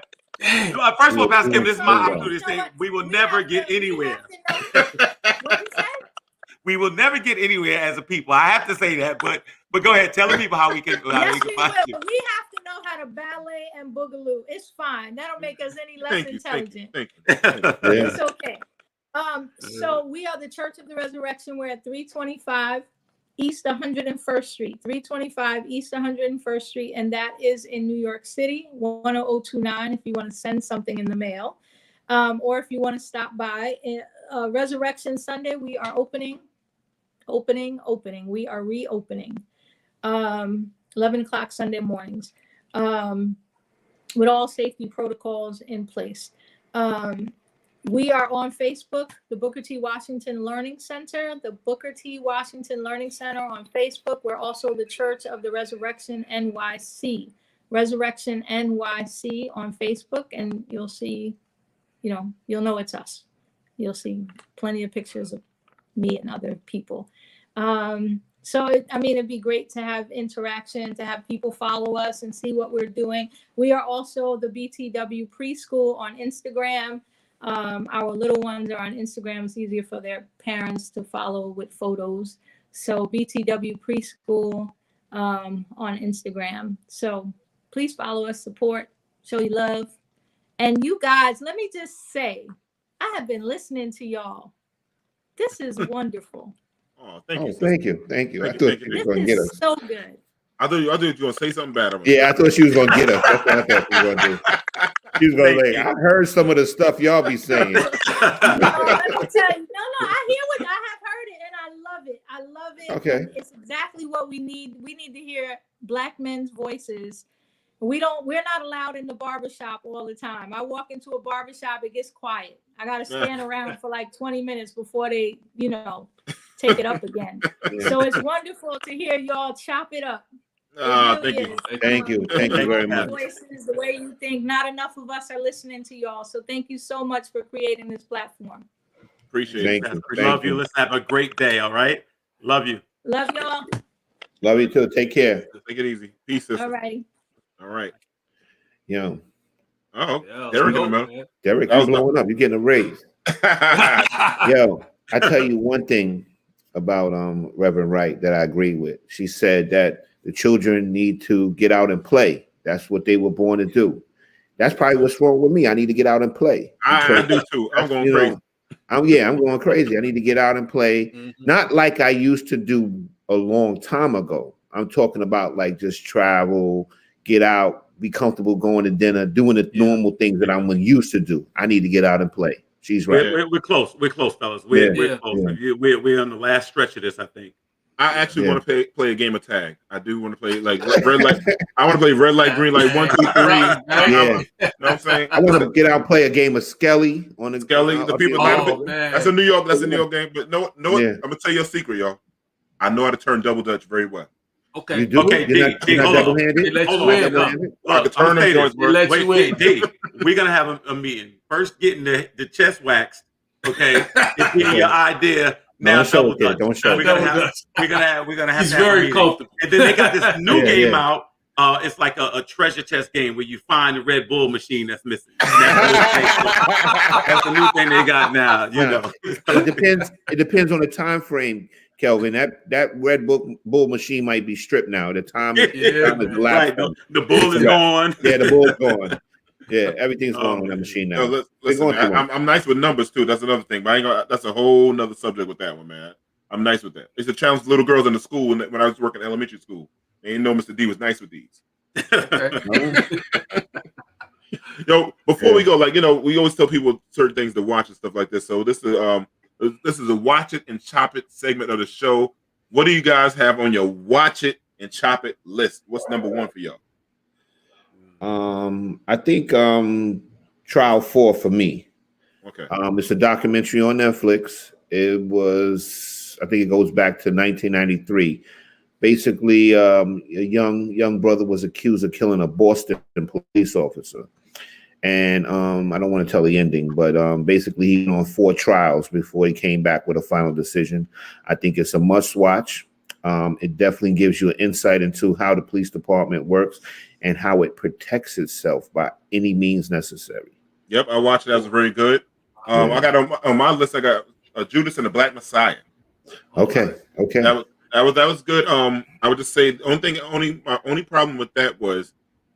First of all, Pastor Kim, this is my opportunity to say we will never get anywhere. We will never get anywhere as a people. I have to say that, but go ahead, tell the people how we can. Yes, we will. We have to know how to ballet and boogaloo. It's fine. That'll make us any less intelligent. Thank you. It's okay. So we are the Church of the Resurrection. We're at 325 East 101st Street. 325 East 101st Street, and that is in New York City, 10029. If you want to send something in the mail, or if you want to stop by. Resurrection Sunday, we are opening. We are reopening. 11 o'clock Sunday mornings, with all safety protocols in place. We are on Facebook, the Booker T. Washington Learning Center, the Booker T. Washington Learning Center on Facebook. We're also the Church of the Resurrection NYC, Resurrection NYC on Facebook, and you'll see, you'll know it's us. You'll see plenty of pictures of me and other people. It'd be great to have interaction, to have people follow us and see what we're doing. We are also the BTW Preschool on Instagram. Our little ones are on Instagram. It's easier for their parents to follow with photos. So BTW Preschool on Instagram. So please follow us, support, show you love. And you guys, let me just say, I have been listening to y'all. This is wonderful. Oh, thank you. Thank you. I thought you was going to get us. So good. I thought you were going to say something bad about I thought she was going to get us. That's what I thought she was going to do. She was going to I heard some of the stuff y'all be saying. Let me tell you. I hear what I have heard it, and I love it. Okay. It's exactly what we need. We need to hear Black men's voices. We're not allowed in the barbershop all the time. I walk into a barbershop, it gets quiet. I got to stand around for like 20 minutes before they, take it up again. Yeah. So it's wonderful to hear y'all chop it up. Thank you very much. Voices, the way you think, not enough of us are listening to y'all. So thank you so much for creating this platform. Appreciate it. Love you. Let's have a great day. All right. Love you. Love y'all. Love you too. Take care. Take it easy. Peace. All righty. All right. Yo. Derik is blowing up. You're getting a raise. Yo, I tell you one thing about Reverend Wright that I agree with. She said that the children need to get out and play. That's what they were born to do. That's probably what's wrong with me. I need to get out and play. I do too. I'm going crazy. I'm going crazy. I need to get out and play. Mm-hmm. Not like I used to do a long time ago. I'm talking about like just travel, get out, be comfortable going to dinner, doing the normal things that I'm used to do. I need to get out and play. She's right. We're close. We're close, fellas. We're close. Yeah. We're on the last stretch of this, I think. I actually want to play a game of tag. I do want to play like red light. I want to play red light, green light, 1, 2, 3. Yeah. You know what I'm saying? I want to get out and play a game of Skelly on the Skelly. The people. That's a New York. That's a New York game. But no. I'm gonna tell you a secret, y'all. I know how to turn double dutch very well. Okay. You do? Okay, You're not double-handed? They let Hold you on, in. hold on. Double-handed? I could turn them They joints work. let Wait, you in. D, we're gonna have a meeting. First, getting the chest waxed, okay, is getting your idea. No, Now don't show double it, kid. Dutch. Don't show We're it. gonna Double have Dutch. we're gonna have He's to have a very meeting. comfortable. And then they got this new Yeah, game yeah. out. It's like a treasure chest game where you find the Red Bull machine that's missing. And that's the new thing they got now. You know, It depends. It depends on the time frame, Kelvin. That Red Bull machine might be stripped now. The time is right. elapsed. The bull is gone. Yeah, the bull's gone. Yeah, everything's going on that machine now. No, listen, man, I'm nice with numbers too. That's another thing, but I ain't gonna, that's a whole nother subject with that one, man. I'm nice with that. It's a challenge little girls in the school when I was working elementary school. They didn't know Mr. D was nice with these. Yo, before we go, like, you know, we always tell people certain things to watch and stuff like this. So this is a watch it and chop it segment of the show. What do you guys have on your watch it and chop it list? What's number one for y'all? I think Trial 4 for me. Okay. It's a documentary on Netflix. It was, I think it goes back to 1993. Basically, a young brother was accused of killing a Boston police officer. And I don't want to tell the ending, but basically he went on 4 trials before he came back with a final decision. I think it's a must watch. It definitely gives you an insight into how the police department works and how it protects itself by any means necessary. Yep, I watched it. That was very good. I got on my list. I got Judas and the Black Messiah. Okay. That was good. I would just say my only problem with that was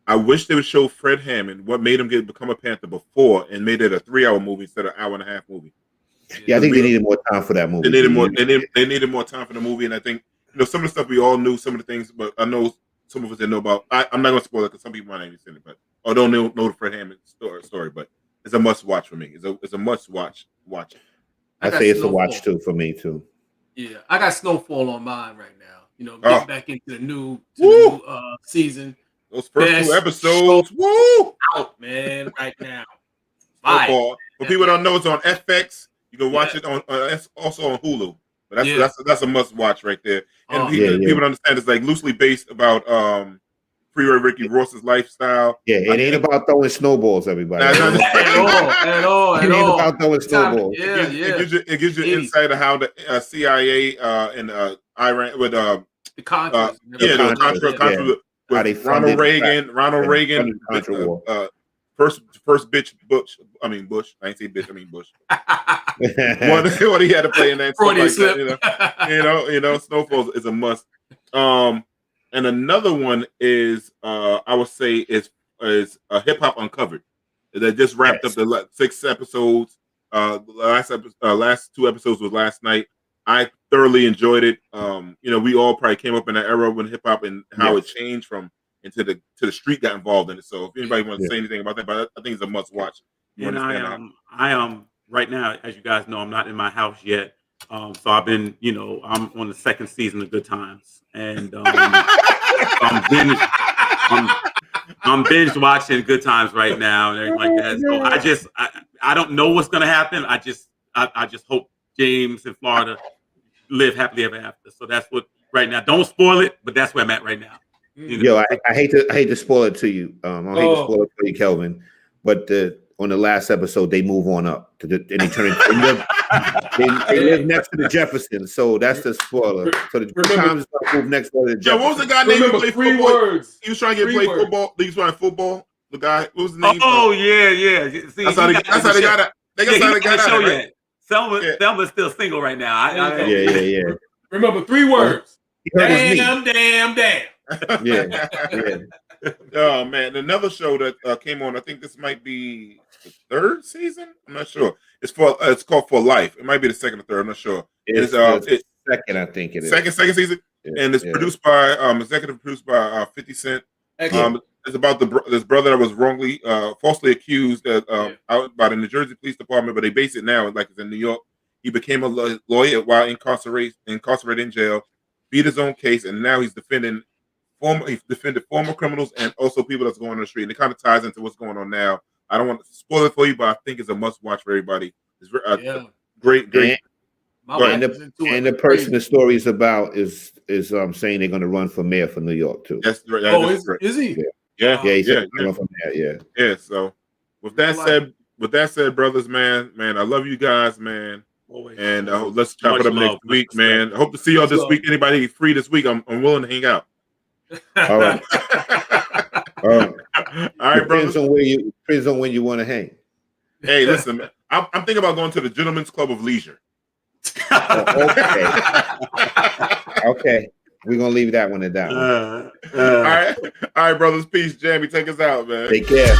I wish they would show Fred Hammond what made him become a Panther before and made it a 3-hour movie instead of an hour-and-a-half movie. Yeah, I think they needed more time for that movie. They needed more time for the movie, and I think some of the stuff we all knew, some of the things, but I know some of us didn't know about. I'm not going to spoil it because some people might not even seen it, but or don't know the Fred Hammond story. But it's a must watch for me. It's a must watch. Watch it. I say it's a watch too for me too. Yeah, I got Snowfall on mine right now. You know, getting back into the new season. Those first 2 episodes, woo! Out, man, right now. Snowfall. For people don't know, it's on FX. You can watch it on. It's also on Hulu. But that's a must watch right there. And people don't understand it's like loosely based about Freeway Ricky Ross's lifestyle. Yeah, it ain't about throwing snowballs, everybody. At all. It ain't about throwing snowballs. It gives you insight of how the CIA and Iran with the Contra. With Ronald Reagan, first bitch Bush. I mean Bush. I ain't say bitch. I mean Bush. what he had to play in that. You know, Snowfall is a must. And another one is I would say is Hip Hop Uncovered. That just wrapped up the 6 episodes. Last 2 episodes was last night. I thoroughly enjoyed it. We all probably came up in that era when hip hop and how it changed from into the street got involved in it. So if anybody wants to say anything about that, but I think it's a must watch. And I am right now, as you guys know, I'm not in my house yet. So I've been, I'm on the 2nd season of Good Times, and I'm binge watching Good Times right now and everything like that. So I don't know what's gonna happen. I just hope James and Florida live happily ever after. So that's what right now. Don't spoil it, but that's where I'm at right now. Yo, I hate to spoil it to you. I don't hate to spoil it for you, Kelvin. But on the last episode, they move on up and they turn into they live next to the Jeffersons, so that's the spoiler. So the Good Times move next door to the Jeffersons. Yeah, what was the guy named who played football? Words. He was trying to play football. He was trying football. The guy, what was the name? Oh yeah. See, that's how they got it. They got the show yet. Selma's still single right now. Yeah. Remember 3 words. Damn. Yeah. Oh man, another show that came on. I think this might be the 3rd season. I'm not sure. It's called For Life. It might be the 2nd or 3rd. I'm not sure. It's 2nd, I think it is. Second season, and it's produced by executive produced by 50 Cent. It's about this brother that was wrongly, falsely accused out by the New Jersey Police Department, but they base it now like it's in New York. He became a lawyer while incarcerated in jail, beat his own case, and now he's defended former criminals and also people that's going on the street. And it kind of ties into what's going on now. I don't want to spoil it for you, but I think it's a must watch for everybody. It's great. My Right. wife is into it And the like person crazy. the story is about is saying they're going to run for mayor for New York too. That's right. Oh, That is correct. is he? Yeah. Yeah, Yeah, he said yeah, he's gonna run for mayor. Yeah. yeah. So with that said, brothers, man, I love you guys, man. Always. And let's chop Much it up love, next much week, respect. man. I hope to see y'all Much this love. week. Anybody free this week? I'm willing to hang out. All right. All right. All right, brothers. Depends on when you want to hang. Hey, listen, man, I'm thinking about going to the Gentlemen's Club of Leisure. Okay. Okay. We're gonna leave that one at that one. All right, brothers. Peace, Jamie. Take us out, man. Take care.